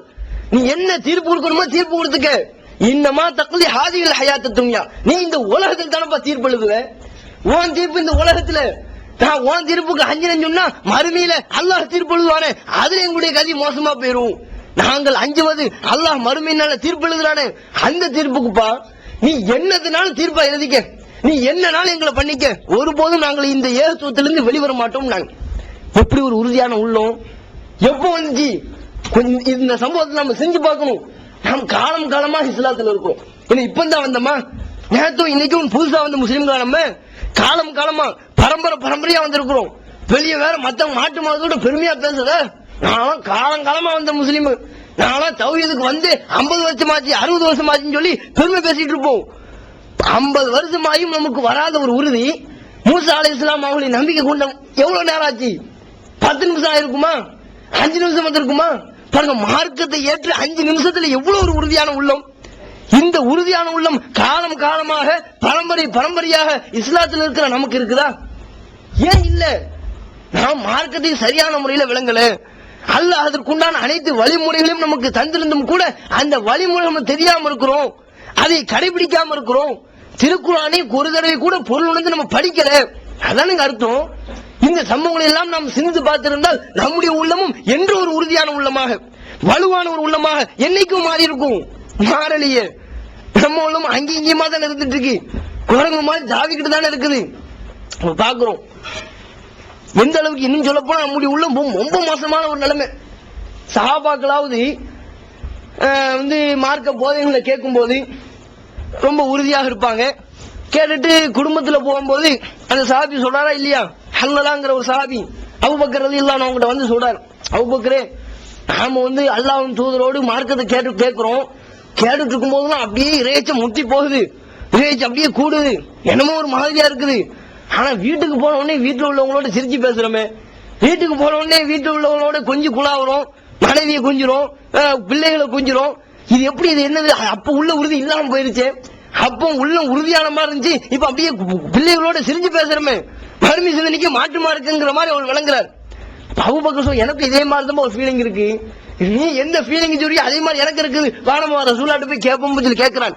நீ என்ன தீர்ப்பு கொடுக்கணுமோ தீர்ப்பு கொடுத்துக்க, இன்னமா தக்லி ஹாதிகள் ஹயாத்த துன்யா, நீ இந்த உலகத்தில் தானப்பா தீர்ப்பு எழுதுவ, உன் தீர்ப்பு இந்த உலகத்துல, நான் உன் தீர்ப்புக்கு அஞ்சினு சொன்னா மறுமையில அல்லாஹ் தீர்ப்பு எழுதுவானே, அதுல எங்களுடைய கதி மோசமா போயிரும். நாங்கள் அஞ்சுவது அல்லாஹ் மறுமையினால தீர்ப்பு எழுதுறானே அந்த தீர்ப்புக்குப்பா, நீ என்னதுனாலும் தீர்ப்பா எழுதிக்க, நீ என்னனாலும் எங்களை பண்ணிக்க, ஒருபோதும் நாங்கள் இந்த ஏகத்துவத்திலிருந்து வெளிவர மாட்டோம். நாங்க எப்படி ஒரு உறுதியான உள்ளோம் எப்போ வந்துச்சு, இந்த சம்பவத்தை நம்ம செஞ்சு பார்க்கணும். நாம் காலமா இஸ்லாத்துல இருக்கோம், ஏன்னா இப்பதான் வந்தோமா, நேரத்தும் இன்னைக்கும் புதுசா வந்த முஸ்லிம்களா, நம்ம காலமா பரம்பரையா வந்திருக்கிறோம். வெளியே வேற மத்தவங்க மாட்டு மதத்தோட பெருமையா பேசுற, நானும் காலமா வந்த முஸ்லீம், நானும் தௌஹீதுக்கு 50 வருஷமாச்சு 60 வருஷமாச்சுன்னு சொல்லி பெருமை பேசிட்டு இருப்போம். 50 வருஷமாயும் நமக்கு வராத ஒரு உறுதி, மூசா அலைஹிஸ்ஸலாம் அவங்களை நம்பிக்கை கொண்ட எவ்வளவு நேரம் ஆச்சு? 10 நிமிஷம் ஆயிருக்குமா? 5 நிமிஷம் வந்திருக்குமா? பாருங்க, மார்க்கத்தை ஏற்று 5 நிமிஷத்துல எவ்வளவு ஒரு உறுதியான உள்ளம். இந்த உறுதியான உள்ளம் காலமாக பரம்பரையாக இஸ்லாத்தில் இருக்கிற நமக்கு இருக்குதா? ஏன் இல்ல? நாம் மார்க்கத்தை சரியான முறையில விளங்கல, அல்லாஹ் அதற்குண்டான அனைத்து வழிமுறைகளையும் நமக்கு தந்திருந்தும் கூட அந்த வழிமுறை நம்ம தெரியாம இருக்கிறோம், அதை கடைபிடிக்காம இருக்கிறோம். திருக்குறானை ஒரு தடவை கூட பொருள் உணர்ந்து நம்ம படிக்கல, அதானுங்க அர்த்தம். இந்த சம்பவங்களை எல்லாம் நாம் சிந்தித்து பார்த்திருந்தால் நம்முடைய உள்ளமும் என்று ஒரு உறுதியான உள்ளமாக, வலுவான ஒரு உள்ளமாக என்னைக்கும் மாறி இருக்கும். மாறலையே, நம்ம உள்ளம் அங்கேயுமா தான் இருந்துட்டு இருக்கு, குரங்கு மாதிரி தாவிக்கிட்டு தானே இருக்குது. பாக்குறோம் எந்த அளவுக்கு. இன்னும் சொல்ல போனா நம்முடைய உள்ளம் ரொம்ப மோசமான ஒரு நிலைமை. சஹாபாக்களாவது மார்க்க போதைகளை கேட்கும் போது ரொம்ப உறுதியாக இருப்பாங்க. கேட்டுட்டு குடும்பத்துல போகும்போது அந்த சஹாபி சொல்றாரா இல்லையா, ஹல்லலாங்கிற ஒரு சஹாபி அபூபக்கர் ரலியல்லாஹு அன்ஹு அவங்ககிட்ட சொல்றாரு, அபூபக்கரே, நாம அல்லாஹ்வின் தூதரோடு மார்க்கத்தை கேட்கிறோம், கேட்டுட்டு இருக்கும் போதுலாம் அப்படியே இறைச்சம் முத்தி போகுது, இறைச்சம் அப்படியே கூடுது, என்னமோ ஒரு மாதிரியா இருக்குது. ஆனா வீட்டுக்கு போன உடனே வீட்டுல உள்ளவங்களோட சிரிச்சு பேசுறோமே, வீட்டுக்கு போன உடனே வீட்டுல உள்ளவங்களோட கொஞ்சம் குழாவுறோம், மனைவியை கொஞ்சிரும், பிள்ளைகளை கொஞ்சிரும், இது எப்படி, இது என்னது, அப்ப உள்ள உறுதி இல்லாம போயிருச்சு, அப்போ உள்ள உறுதியான மாதிரி இருந்துச்சு, இப்ப அப்படியே பிள்ளைகளோட சிரிஞ்சு பேசுறமே, மறுமை சிந்தனைக்கு மாற்றமா இருக்குங்கிற மாதிரி அவர் விளங்குறார். அபூபக்கர் சொல்ல, எனக்கு இதே மாதிரி தான் ஒரு ஃபீலிங் இருக்கு, நீ எந்த ஃபீலிங் சொல்லி அதே மாதிரி எனக்கு இருக்குது, வானமா ரசூலாட்ட போய் கேட்போம் சொல்லி கேட்கிறான்.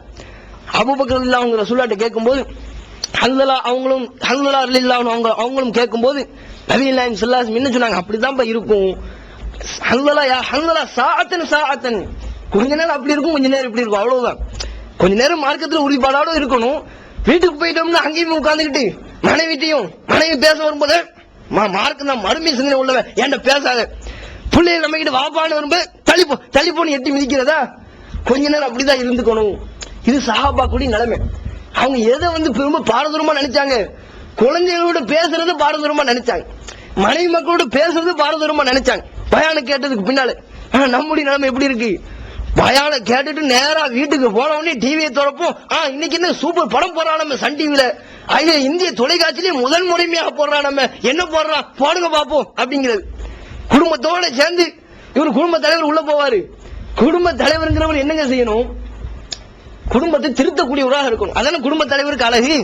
அபூபக்கர் இல்ல அவங்க ரசூலாட்ட கேட்கும்போது, ஹன்ஸலா அவங்களும் ஹன்ஸலா ரலியல்லாஹு அன்ஹு அவங்களும் கேட்கும்போது நபிகள் நாயகம் ஸல்லல்லாஹு அலைஹி வஸல்லம் என்ன சொன்னாங்க, அப்படிதான் இருக்கும் ஹன்ஸலா, யா ஹன்ஸலா சாஅத்தன், கொஞ்ச நேரம் அப்படி இருக்கும், கொஞ்ச நேரம் இப்படி இருக்கும், அவ்வளவுதான். கொஞ்ச நேரம் மார்க்கத்துல உறுதிப்பாடோட இருக்கணும். வீட்டுக்கு போயிட்டோம்னா அங்கேயும் உட்கார்ந்துக்கிட்டு மனைவி பேச வரும்போது மார்க் தான் மறுமை சிந்தனை உள்ளவன் என்கிட்ட பேசாத, பிள்ளைகள் நம்ம கிட்ட வாப்பான்னு வரும்போது தள்ளிப்போன்னு எட்டி மிதிக்கிறதா, கொஞ்ச நேரம் அப்படிதான் இருந்துக்கணும். இது சஹாபா கூடிய நிலைமை. அவங்க எதை ரொம்ப பாரதூரமா நினைச்சாங்க, குழந்தைகளோட பேசுறது பாரதூரமா நினைச்சாங்க, மனைவி மக்களோட பேசுறது பாரதூரமா நினைச்சாங்க பயானம் கேட்டதுக்கு பின்னால. நம்முடைய நிலைமை எப்படி இருக்கு, பயான கேட்டுட்டு நேரா வீட்டுக்கு போன உடனே டிவியை திறப்போம், இன்னைக்கு என்ன சூப்பர் படம் போடுறான் நம்ம சன் டிவில, இந்திய தொலைக்காட்சியிலே முதல் முறைமையாக போடுறான், நம்ம என்ன போடுறான் போடுங்க பாப்போம் அப்படிங்கிறது. குடும்பத்தோட சேர்ந்து இவர் குடும்ப தலைவர் உள்ள போவாரு. குடும்ப தலைவருங்கிறவர் என்னங்க செய்யணும், குடும்பத்தை திருத்தக்கூடியவராக இருக்கணும். அதான குடும்ப தலைவருக்கு அழகு.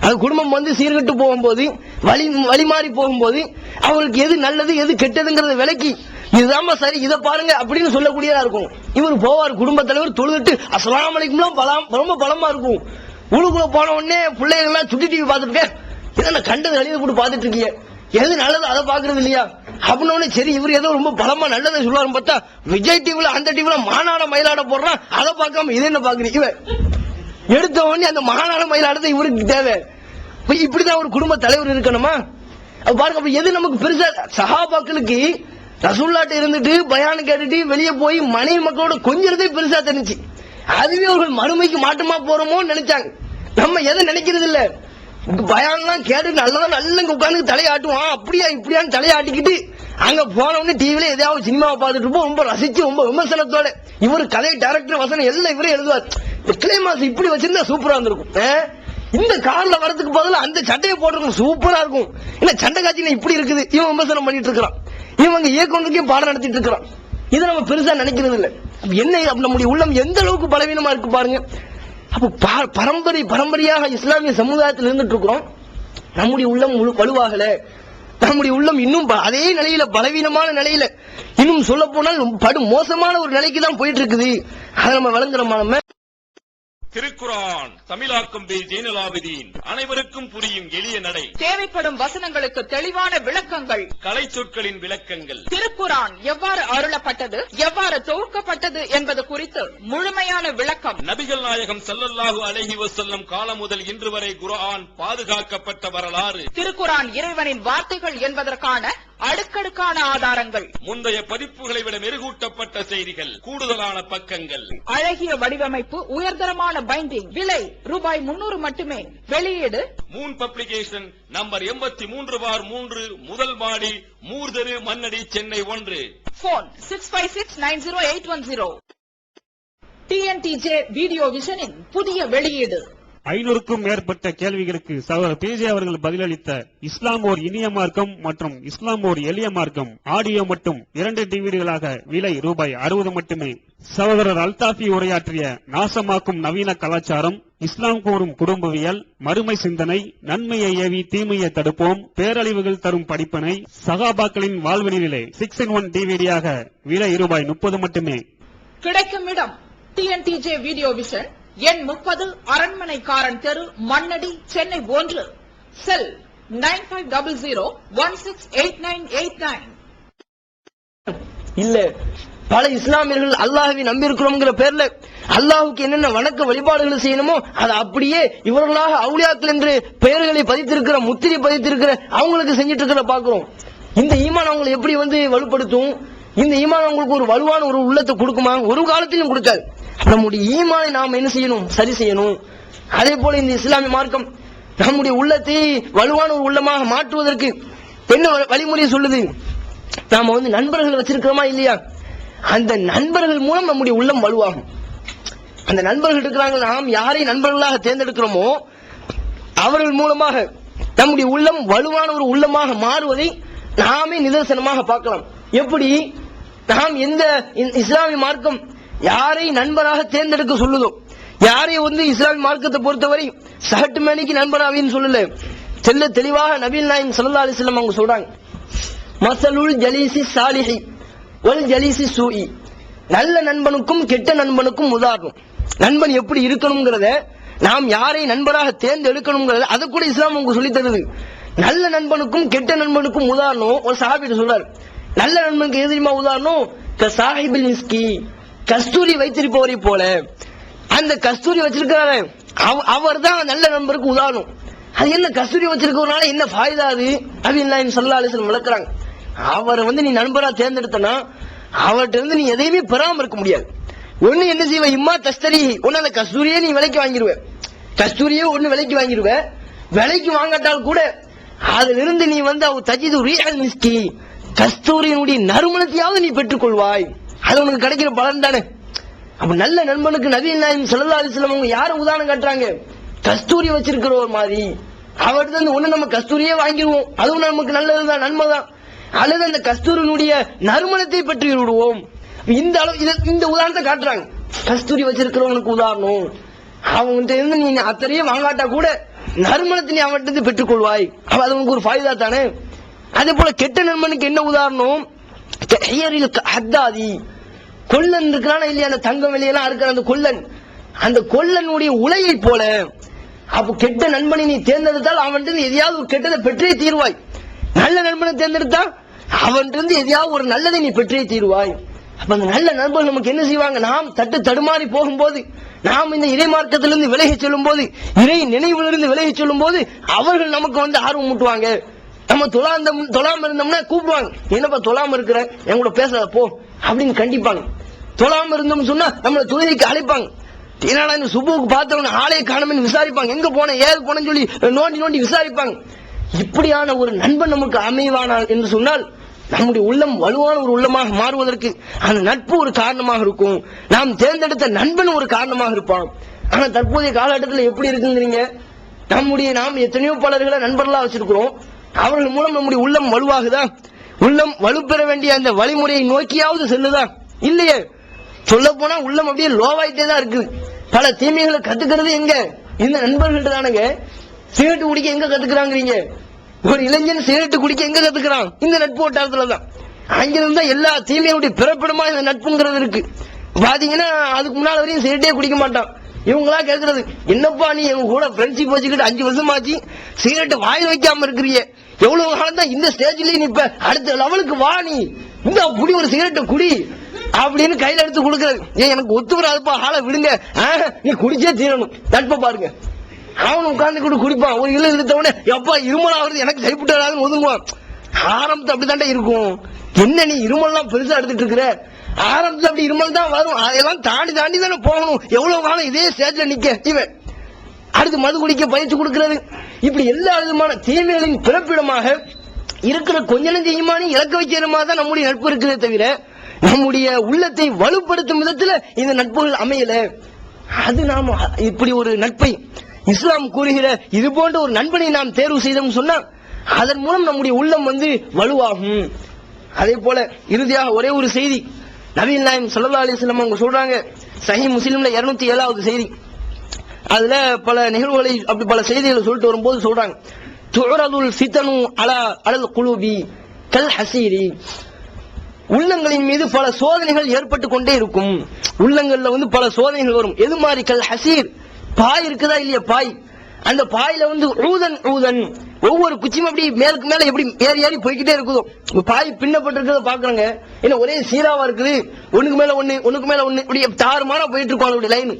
அது குடும்பம் சீர்கட்டு போகும்போது, வழி மாறி போகும்போது அவங்களுக்கு எது நல்லது எது கெட்டதுங்கிறத விலக்கி, இதுதான் சரி இதை பாருங்க அப்படின்னு சொல்லக்கூடியதா இருக்கும். இவர் போவார் குடும்ப தலைவர், தொழுதுட்டு அஸ்ஸலாமு அலைக்கும் ரொம்ப பலமா இருக்கும். ஊருக்குள்ள போன உடனே பிள்ளைகள் எல்லாம் சுட்டி டிவி பார்த்துட்டு, இதை கண்டது அழிவு போட்டு பார்த்துட்டு இருக்கீங்க, எது நல்லது அதை பாக்குறது இல்லையா அப்படின்னு. சரி இவர் ஏதோ ரொம்ப பலமா நல்லதை சொல்லுவாரு பார்த்தா, விஜய் டிவில அந்த டிவில மாநாட மயிலாட போடுறான், அதை பார்க்காம இது என்ன பாக்குறீங்க, இவன் எடுத்த உடனே அந்த மாநாட மயிலாடத்தை இவருக்கு தேவை. இப்படிதான் ஒரு குடும்ப தலைவர் இருக்கணுமா பாருங்க. எது நமக்கு பெருசா, சஹாபாக்களுக்கு ரசூலுல்லாஹ் இருந்துட்டு பயான் கேட்டுட்டு வெளியே போய் மனைவி மக்களோட கொஞ்சிறதே பெருசா தெரிஞ்சு, அதுவே அவர்கள் மறுமைக்கு மாற்றமா போறோமோ நினைச்சாங்க. நம்ம எதை நினைக்கிறது இல்ல, பயான்லாம் கேட்டு நல்ல உட்கார்ந்து தலையாட்டுவான், அப்படியா இப்படியான்னு தலையாட்டிக்கிட்டு அங்க போனவங்க டிவில ஏதாவது சினிமாவை பார்த்துட்டு இருப்போம், ரொம்ப ரசிச்சு ரொம்ப விமர்சனத்தோட. இவரு கதை டைரக்டர் வசனம் எல்லாம் இவரே எழுதுவார். கிளைமாஸ் இப்படி வச்சிருந்தா சூப்பரா இருந்திருக்கும், இந்த கார்ல வரதுக்கு பதிலா அந்த சட்டையை போட்டிருக்கும் சூப்பரா இருக்கும், இல்ல சண்டை காட்சி இப்படி இருக்குது, இவன் விமர்சனம் பண்ணிட்டு இருக்கிறான், இவங்க இயக்குனருக்கே பாடம் நடத்திட்டு இருக்கிறான். இதை நம்ம பெருசா நினைக்கிறது இல்ல. என்ன நம்முடைய உள்ளம் எந்த அளவுக்கு பலவீனமா இருக்கு பாருங்க. அப்ப பரம்பரையாக இஸ்லாமிய சமுதாயத்தில் இருந்துட்டு இருக்கிறோம், நம்முடைய உள்ளம் வலுவாகல, நம்முடைய உள்ளம் இன்னும் அதே நிலையில பலவீனமான நிலையில, இன்னும் சொல்ல போனால் படு மோசமான ஒரு நிலைக்கு தான் போயிட்டு இருக்குது. அதை நம்ம வழங்குறோமா? திருக்குரான் தமிழாக்கம் பி ஜெயினலாபிதீன், அனைவருக்கும் புரியும் எளிய நடை, தேவைப்படும் வசனங்களுக்கு தெளிவான விளக்கங்கள், கலை சொற்களின் விளக்கங்கள், திருக்குரான் எவ்வாறு அருளப்பட்டது, எவ்வாறு தொகுக்கப்பட்டது என்பது குறித்து முழுமையான விளக்கம், நபிகள் நாயகம் ஸல்லல்லாஹு அலைஹி வஸல்லம் காலம் முதல் இன்று வரை குர்ஆன் பாதுகாக்கப்பட்ட வரலாறு, திருக்குரான் இறைவனின் வார்த்தைகள் என்பதற்கான அடுக்கடுக்கான ஆதாரங்கள், முந்தைய பதிப்புகளை விட மெருகூட்டப்பட்ட செய்திகள், கூடுதலான பக்கங்கள், அழகிய வடிவமைப்பு, உயர்தரமான பைண்டிங், விலை ரூபாய் 300 மட்டுமே. வெளியீடு மூன் பப்ளிகேஷன், நம்பர் 83/3, முதல் மாடி, மூர்தரு, Mannadi, Chennai 1. Phone 65690810. TNTJ video விஷனின் புதிய வெளியீடு. 500க்கும் மேற்பட்ட கேள்விகளுக்கு சகோதரர் பிஜே அவர்கள் பதிலளித்த இஸ்லாம் ஓர் இனிய மார்க்கம் மற்றும் இஸ்லாம் ஓர் எளிய மார்க்கம் ஆடியோ மட்டும் 2 டிவிடிகளாக விலை ரூபாய் 60 மட்டுமே. சகோதரர் அல்தாஃபி உரையாற்றிய நாசமாக்கும் நவீன கலாச்சாரம், இஸ்லாம் கூறும் குடும்பவியல், மறுமை சிந்தனை, நன்மையை ஏவி தீமையை தடுப்போம், பேரழிவுகள் தரும் படிப்பினை, சகாபாக்களின் வாழ்வினிலே 6-in-1 டிவிடியாக விலை ரூபாய் 30 மட்டுமே. கிடைக்கும் இடம் TNTJ வீடியோ விஷன், எண் 30, அரண்மனைக்காரன் தெரு, மண்ணடி, சென்னை 1. செல் 9500168989. இல்ல பல இஸ்லாமியர்கள் அல்லாஹ்வை நம்பி இருக்கிறோம்ங்கிற பேர்ல அல்லாஹ்வுக்கு என்னென்ன வணக்க வழிபாடுகள் செய்யணுமோ அதை அப்படியே இவர்களாக அவுலியாக்கள் என்று பெயர்களை பதித்திருக்கிற, முத்திரை பதித்திருக்கிற அவங்களுக்கு செஞ்சிட்டு இருக்கிற பாக்குறோம். இந்த ஈமான் அவங்களை எப்படி வலுப்படுத்தும், இந்த ஈமான் அவங்களுக்கு ஒரு வலுவான ஒரு உள்ளத்தை கொடுக்குமா? ஒரு காலத்திலும் கொடுக்காது. நம்முடைய ஈமானை நாம் என்ன செய்யணும், சரி செய்யணும். அதே போல இந்த இஸ்லாமிய மார்க்கம் நம்முடைய உள்ளத்தை வலுவான ஒரு உள்ளமாக மாற்றுவதற்கு என்ன வழிமுறை சொல்லுது? நாம நண்பர்கள் வச்சிருக்கிறோமா இல்லையா, அந்த நண்பர்கள் மூலம் நம்முடைய உள்ளம் வலுவாகும். அந்த நண்பர்கள் இருக்கிறாங்க, நாம் யாரை நண்பர்களாக தேர்ந்தெடுக்கிறோமோ அவர்கள் மூலமாக நம்முடைய உள்ளம் வலுவான ஒரு உள்ளமாக மாறுவதை நாமே நிதர்சனமாக பார்க்கலாம். எப்படி? நாம் எந்த இஸ்லாமிய மார்க்கம் யாரை நண்பராக தேர்ந்தெடுக்க சொல்லுதோ, யாரை வந்து இஸ்லாமிய மார்க்கத்தை பொறுத்தவரை சகட்டு மேனிக்கு நண்பராவின்னு சொல்லல, செல்ல தெளிவாக நபிகள் நாயகம் ஸல்லல்லாஹு அலைஹி வஸல்லம் அவங்க சொல்றாங்க, மஸலுல் ஜலீசி சாலிஹி வல் ஜலீசி சூஇ. நல்ல நண்பனுக்கும் கெட்ட நண்பனுக்கும் உதாரணம். நண்பன் எப்படி இருக்கணும்ங்கிறத, நாம் யாரை நண்பராக தேர்ந்தெடுக்கணும்ங்கிறத அதை கூட இஸ்லாம் உங்களுக்கு சொல்லி தருது. நல்ல நண்பனுக்கும் கெட்ட நண்பனுக்கும் உதாரணம் ஒரு சஹாபி சொல்றாரு. நல்ல நண்பனுக்கு எது தெரியுமா உதாரணம்? சாஹிபில் மிஸ்கி, கஸ்தூரி வைத்திருப்பவரை போல. அந்த கஸ்தூரி வச்சிருக்கிறாரு, அவர் தான் நல்ல நண்பருக்கு உதாரணம். அது என்ன கஸ்தூரி வச்சிருக்கிறதுனால என்ன ஃபாயிதா? அது நபிகள் ஸல்லல்லாஹு அலைஹி வஸல்லம் விளக்குறாங்க. அவரை வந்து நீ நண்பரா தேர்ந்தெடுத்தனா அவர்கிட்ட இருந்து நீ எதையுமே பெறாம இருக்க முடியாது. ஒண்ணு என்ன செய்வ, இம்மா தஸ்தரி, ஒன்னு அந்த கஸ்தூரியே நீ விலைக்கு வாங்கிடுவ, கஸ்தூரியே ஒண்ணு விலைக்கு வாங்கிடுவ. விலைக்கு வாங்காட்டால் கூட அதிலிருந்து நீ வந்து அவ தஜிது ரீஹல் மிஸ்கி, கஸ்தூரியினுடைய நறுமணத்தையாவது நீ பெற்றுக் கொள்வாய். அது உனக்கு கிடைக்கிற பலன் தானே. அப்ப நல்ல நண்பனுக்கு நபிகள் நாயகம் ஸல்லல்லாஹு அலைஹி வஸல்லம் அவங்க யாரை உதாரணம் காட்டுறாங்க? கஸ்தூரி வச்சிருக்கிற ஒரு மாதிரி. அவர்கிட்ட இருந்து ஒண்ணு நம்ம கஸ்தூரியே வாங்கிடுவோம், அதுவும் நமக்கு நல்லதுதான், நன்மைதான். அல்லது அந்த கஸ்தூரியினுடைய நறுமணத்தை பற்றி விடுவோம். இந்த அளவு இந்த உதாரணத்தை காட்டுறாங்க. கஸ்தூரி வச்சிருக்கிறவனுக்கு உதாரணம், அவன்கிட்ட இருந்து நீ அத்தனையே வாங்காட்டா கூட நறுமணத்தை நீ அவன்கிட்ட இருந்து பெற்றுக் கொள்வாய். அது உனக்கு ஒரு ஃபாயிதா தானே. அதே போல கெட்ட நண்பனுக்கு என்ன உதாரணம்? ஹத்தாதி, கொல்லன் இருக்கிறான இல்லையா, அந்த தங்கம் வெளியெல்லாம் இருக்கிற அந்த கொல்லன், அந்த கொல்லனுடைய உலையை போல. அப்ப கெட்ட நண்பனை நீ தேர்ந்தெடுத்தால் அவன்கிட்ட எதையாவது ஒரு கெட்டதை பெற்றே தீர்வாய். நல்ல நண்பனை தேர்ந்தெடுத்தா அவன்கிட்ட எதையாவது ஒரு நல்லதை நீ பெற்றே தீர்வாய். அப்ப அந்த நல்ல நண்பர்கள் நமக்கு என்ன செய்வாங்க? நாம் தடுமாறி போகும்போது, நாம் இந்த இறை மார்க்கத்திலிருந்து விலகி செல்லும் போது, இறை நினைவிலிருந்து விலகி செல்லும் போது அவர்கள் நமக்கு வந்து ஆர்வம் மூட்டுவாங்க. நம்ம தொழாம இருந்தோம்னா கூப்பிடுவாங்க, என்னப்பா தொழாம இருக்கிற, என் கூட பேசாத போ அப்படின்னு கண்டிப்பாங்க. தொழாம இருந்தோம்னு சொன்னா நம்மளை தொழுகைக்கு அழைப்பாங்க. என்னடா இந்த சுபுக்கு பார்த்தவன ஆளே காணும்னு விசாரிப்பாங்க, எங்க போன ஏது போனேன்னு சொல்லி நோண்டி நோண்டி விசாரிப்பாங்க. இப்படியான ஒரு நண்பன் நமக்கு அமைவானால் என்று சொன்னால் நம்முடைய உள்ளம் வலுவான ஒரு உள்ளமாக மாறுவதற்கு அந்த நட்பு ஒரு காரணமாக இருக்கும். நாம் தேர்ந்தெடுத்த நண்பன் ஒரு காரணமாக இருப்பான். ஆனா தற்போதைய காலகட்டத்தில் எப்படி இருக்குங்கிறீங்க? நாம் எத்தனையோ பலர்களை நண்பர்களா வச்சிருக்கிறோம். அவர்கள் மூலம் நம்முடைய உள்ளம் வலுவாகுதா? உள்ளம் வலுப்பெற வேண்டிய அந்த வழிமுறையை நோக்கியாவது செல்லுதா? இல்லையே. சொல்ல போனா உள்ளம் அப்படியே லோவாயிட்டே தான் இருக்குது. பல தீமைகளை கத்துக்கிறது எங்க? இந்த நண்பர்கள்ட்ட தானுங்க. சிகரெட்டு குடிக்க எங்க கத்துக்கிறாங்கிறீங்க? ஒரு இளைஞன் சிகரெட்டு குடிக்க எங்க கத்துக்கிறான்? இந்த நட்பு வட்டாரத்துலதான். அங்கிருந்தா எல்லா தீமையுடைய பிறப்பிடமா இந்த நட்புங்கிறது இருக்கு. பாத்தீங்கன்னா அதுக்கு முன்னால வரையும் சிகரெட்டே குடிக்க மாட்டான். இவங்களா கேட்கறது, என்னப்பா நீ எங்க கூட ஃப்ரெண்ட்ஷிப் வச்சுக்கிட்டு 5 வருஷம் ஆச்சு, சிகரெட் வாயில் வைக்காம இருக்கிறீங்க, எவ்வளவு காலம் தான் இந்த ஸ்டேஜ்ல நிப்ப, அடுத்த லெவலுக்கு வா, நீ இந்த புடி ஒரு சிகரெட்டை குடி அப்படின்னு கையில எடுத்து கொடுக்கறது. ஏன் எனக்கு ஒத்து வராதுப்பா, ஆளை விடுங்க, நீ குடிச்சே தீரணும். நட்பை பாருங்க. அவன் உட்கார்ந்து கூட குடிப்பான். ஒரு இலை எடுத்தவனே எப்பா இருமல் ஆகுறது எனக்கு கைப்பட்டு வராதுன்னு ஒதுங்குவான். ஆரம்பத்து அப்படித்தாண்டே இருக்கும். என்ன நீ இருமல்லாம் பெருசா எடுத்துட்டு இருக்கிற? ஆரம்பத்துல அப்படி இருமல் தான் வரும், அதெல்லாம் தாண்டி தாண்டி தானே போகணும். எவ்வளவு காலம் இதே ஸ்டேஜ்ல நிக்க இவன் அடுத்து மது குடிக்க பயிற்சி கொடுக்கிறது. இப்படி எல்லா விதமான தீமைகளின் பிறப்பிடமாக இருக்கிற கொஞ்ச நெஞ்சமான இலக்க வைக்கிறமா தான் நம்முடைய நட்பு இருக்கிறதே தவிர நம்முடைய உள்ளத்தை வலுப்படுத்தும் விதத்துல இந்த நட்புகள் அமையல. அது நாம் இப்படி ஒரு நட்பை இஸ்லாம் கூறுகிற இது போன்ற ஒரு நண்பனை நாம் தேர்வு செய்தோம் சொன்னா அதன் மூலம் நம்முடைய உள்ளம் வந்து வலுவாகும். அதே போல இறுதியாக ஒரே ஒரு செய்தி, நபிகள் நாயகம் ஸல்லல்லாஹு அலைஹி வஸல்லம் அவங்க சொல்றாங்க, சஹீஹ் முஸ்லிம்ல 207வது செய்தி. அதுல பல நிகழ்வுகளை அப்படி பல செய்திகளை சொல்லிட்டு வரும்போது சொல்றாங்க, துஅரதுல் ஃபிதனு அலல் குலூபி கல் ஹசீரி. உள்ளங்களின் மீது பல சோதனைகள் ஏற்பட்டு கொண்டே இருக்கும். உள்ளங்கள்ல வந்து பல சோதனைகள் வரும். எது மாதிரி? கல் ஹசீர், பாய் இருக்குதா இல்லையா? பாய், அந்த பாயில வந்து ஊதன் ஒவ்வொரு குச்சியும் அப்படி மேலுக்கு மேல எப்படி ஏறி ஏறி போய்கிட்டே இருக்குதோ. பாய் பின்னப்பட்டிருக்கிறத பாக்குறாங்க, என்ன ஒரே சீராவா இருக்குது, ஒண்ணுக்கு மேல ஒண்ணு இப்படி தாறுமாறா போயிட்டு இருக்கும் அதோட லைன்.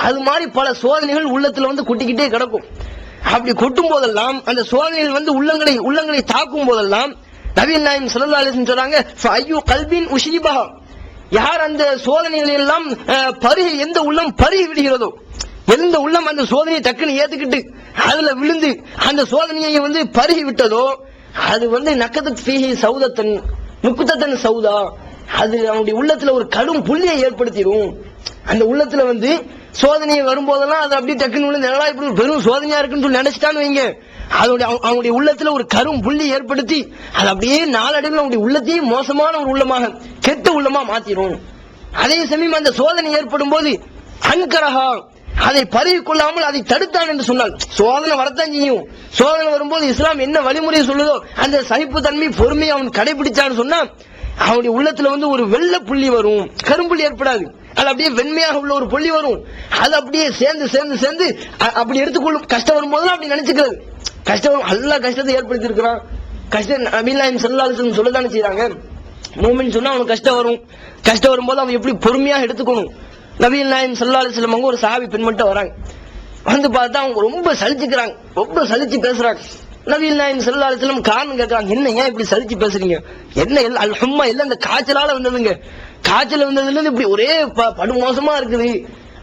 அது மாதிரி பல சோதனைகள் உள்ளத்துல வந்து கொட்டிக்கிட்டே கிடக்கும். அப்படி கொட்டும் போதெல்லாம் அந்த சோதனைகள் வந்து உள்ளங்களை தாக்கும் போதெல்லாம் நபிகள் நாயகம் ஸல்லல்லாஹு அலைஹி வஸல்லம் சொல்றாங்க, ஃபஅய்யு கல்பின் உஷீபஹா, யார் அந்த சோதனைகள் எல்லாம் எந்த உள்ளம் பருகி விடுகிறதோ, எந்த உள்ளம் அந்த சோதனையை டக்குன்னு ஏத்துக்கிட்டு அதுல விழுந்து அந்த சோதனையை வந்து பருகி விட்டதோ, அது வந்து நக்கதத் ஃபீஹி சௌதத்தன் நுக்தத்தன் சௌதா, அது அவனுடைய உள்ளத்துல ஒரு கடும் புள்ளியை ஏற்படுத்திடும். அந்த உள்ளத்துல வந்து சோதனையை வரும்போதெல்லாம் அது அப்படியே டக்குன்னு விழுந்து நல்லா இப்படி பெரும் சோதனையா இருக்குன்னு சொல்லி நினைச்சிட்டான்னு வைங்க, அவனுடைய உள்ளத்துல ஒரு கரும் புள்ளி ஏற்படுத்தி அது அப்படியே நாளடைவில் அவனுடைய உள்ளத்தையும் மோசமான ஒரு உள்ளமாக கெட்ட உள்ளமா மாத்திரும். அதே சமயம் அந்த சோதனை ஏற்படும் போது அன்கரஹா அதை பரவி கொள்ளாமல் அதை தடுத்தான் என்று சொன்னால், சோதனை வரத்தான் செய்யும். சோதனை வரும்போது இஸ்லாம் என்ன வழிமுறை சொல்லுதோ அந்த சகிப்பு தன்மை பொறுமையை அவன் கடைபிடிச்சான்னு சொன்னா அவனுடைய உள்ளத்துல ஒரு வெள்ளை புள்ளி வரும், கரும்புள்ளி ஏற்படாது. அது அப்படியே வெண்மையாக உள்ள ஒரு புள்ளி வரும். அது அப்படியே சேர்ந்து சேர்ந்து சேர்ந்து அப்படி எடுத்துக்கொள்ளும். கஷ்டம் வரும்போது அப்படி நினைச்சுக்கிறது. கஷ்டம் அல்லா கஷ்டத்தை ஏற்படுத்தி இருக்கிறான். கஷ்டம் நபிகள் நாயகம் ஸல்லல்லாஹு அலைஹி வஸல்லம் சொல்லதானே செய்றாங்க. மூமின் சொன்னா அவனுக்கு கஷ்டம் வரும். கஷ்டம் வரும்போது அவன் எப்படி பொறுமையாக எடுத்துக்கணும். நபிகள் நாயகம் ஸல்லல்லாஹு அலைஹி வஸல்லம் ஒரு சஹாபி பெண்மட்ட வராங்க. வந்து பார்த்தா அவங்க ரொம்ப சலிச்சுக்கிறாங்க, ரொம்ப சலிச்சு பேசுறாங்க. நபிகள் நாயகம் ஸல்லல்லாஹு அலைஹி வஸல்லம் காரணம் கேட்கறாங்க, என்ன ஏன் இப்படி சலிச்சு பேசுறீங்க? என்ன அல் ஹும்மா எல்லாம் இந்த காய்ச்சலால வந்ததுங்க, காய்ச்சல் வந்ததுல இருந்து இப்படி ஒரே படுமோசமா இருக்குது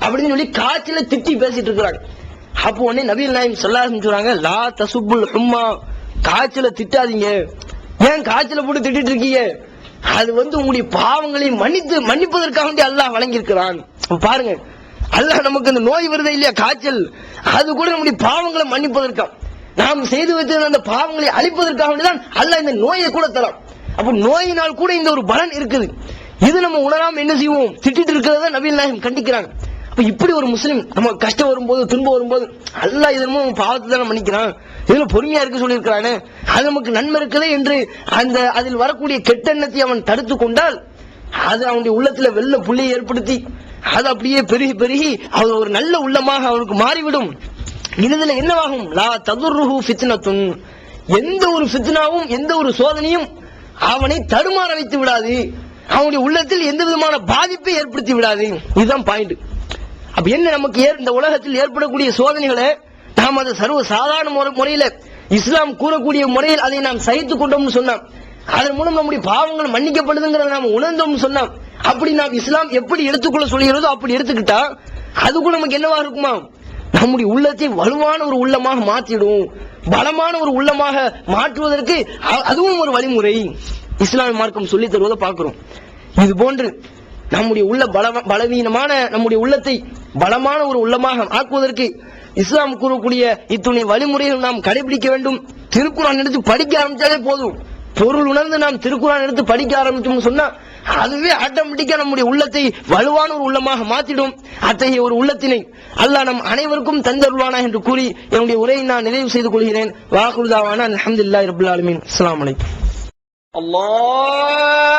அப்படின்னு சொல்லி காய்ச்சல திட்டி பேசிட்டு இருக்கிறாங்க. அப்போ உடனே நபிகள் நாயகம் ஸல்லல்லாஹு அலைஹி வஸல்லம் சொல்றாங்க, லா தசுப்புல் ஹும்மா, காய்ச்சல திட்டாதீங்க. ஏன் காய்ச்சல போட்டு திட்டிட்டு இருக்கீங்க? அது உங்களுடைய பாவங்களை மன்னிப்பதற்காக வேண்டி அல்லாஹ் வழங்கி இருக்கிறான். பாருங்க, அல்லாஹ் நமக்கு அந்த நோய் வருதே இல்லையா, காய்ச்சல், அது கூட நம்முடைய பாவங்களை மன்னிப்பதற்காக, நாம் செய்து வைத்த அந்த பாவங்களை அழிப்பதற்காக வேண்டிதான் அல்லாஹ் இந்த நோயை கூட தரான். அப்ப நோயினால் கூட இந்த ஒரு பலன் இருக்குது. இது நம்ம உணராம என்ன செய்வோம், திட்டிட்டு இருக்கிறத நபிகள் நாயகம் கண்டிக்கிறாங்க. அப்ப இப்படி ஒரு முஸ்லிம் நம்ம கஷ்டம் வரும்போது துன்பம் வரும்போது அல்லாஹ் இதன் பாவத்தை தானே மன்னிக்கிறான், இதுல பொறுமையா இருக்க சொல்லி இருக்கிறானே, அது நமக்கு நன்மை இருக்குதே என்று அந்த அதில் வரக்கூடிய கெட்டெண்ணத்தை அவன் தடுத்து கொண்டால் அது அவனுடைய உள்ளத்துல வெள்ள புள்ளியை ஏற்படுத்தி அது அப்படியே பெருகி பெருகி அவன் ஒரு நல்ல உள்ளமாக அவனுக்கு மாறிவிடும். இதுல என்னவாகும், லா ததுர்ருஹு ஃபித்னத்துன், எந்த ஒரு ஃபித்னாவும் எந்த ஒரு சோதனையும் அவனை தடுமாற வைத்து விடாது, அவனுடைய உள்ளத்தில் எந்த விதமான பாதிப்பை ஏற்படுத்தி விடாது. இதுதான் பாயிண்ட். அப்ப என்ன, நமக்கு இந்த உலகத்தில் ஏற்படக்கூடிய சோதனைகளை நாம் அதை சர்வ சாதாரண முறையில இஸ்லாம் கூறக்கூடிய முறையில் அதை நாம் சகித்துக் கொண்டோம்னு சொன்னோம், அதன் மூலம் நம்முடைய பாவங்கள் மன்னிக்கப்படுதுங்கிறத நாம் உணர்ந்தோம்னு சொன்னோம். அப்படி நாம் இஸ்லாம் எப்படி எடுத்துக்கொள்ள சொல்கிறதோ அப்படி எடுத்துக்கிட்டா அதுக்கும் நமக்கு என்னவா இருக்குமா, நம்முடைய உள்ளத்தை வலுவான ஒரு உள்ளமாக மாற்றிடும், பலமான ஒரு உள்ளமாக மாற்றுவதற்கு அதுவும் ஒரு வழிமுறை இஸ்லாமிய மார்க்கம் சொல்லி தருவதை பார்க்கிறோம். இது போன்று நம்முடைய உள்ள பலவீனமான நம்முடைய உள்ளத்தை பலமான ஒரு உள்ளமாக ஆக்குவதற்கு இஸ்லாம் கூறக்கூடிய இத்துணை வழிமுறைகள் நாம் கடைபிடிக்க வேண்டும். திருக்குர்ஆன் எடுத்து படிக்க ஆரம்பிச்சாலே போதும், பொருள் உணர்ந்து நாம் திருக்குர்ஆன் எடுத்து படிக்க ஆரம்பிச்சோம்னு சொன்னா அதுவே ஆட்டோமேட்டிக்கா நம்முடைய உள்ளத்தை வலுவான ஒரு உள்ளமாக மாற்றிடும். அத்தகைய ஒரு உள்ளத்தினை அல்லாஹ் நம் அனைவருக்கும் தந்தருள்வானா என்று கூறி என்னுடைய உரையை நான் நிறைவு செய்து கொள்கிறேன். வாகுல் தாவானா அல்ஹம்துலில்லாஹி ரப்பில் ஆலமீன். அஸ்ஸலாமு அலைக்கும். அல்லாஹ்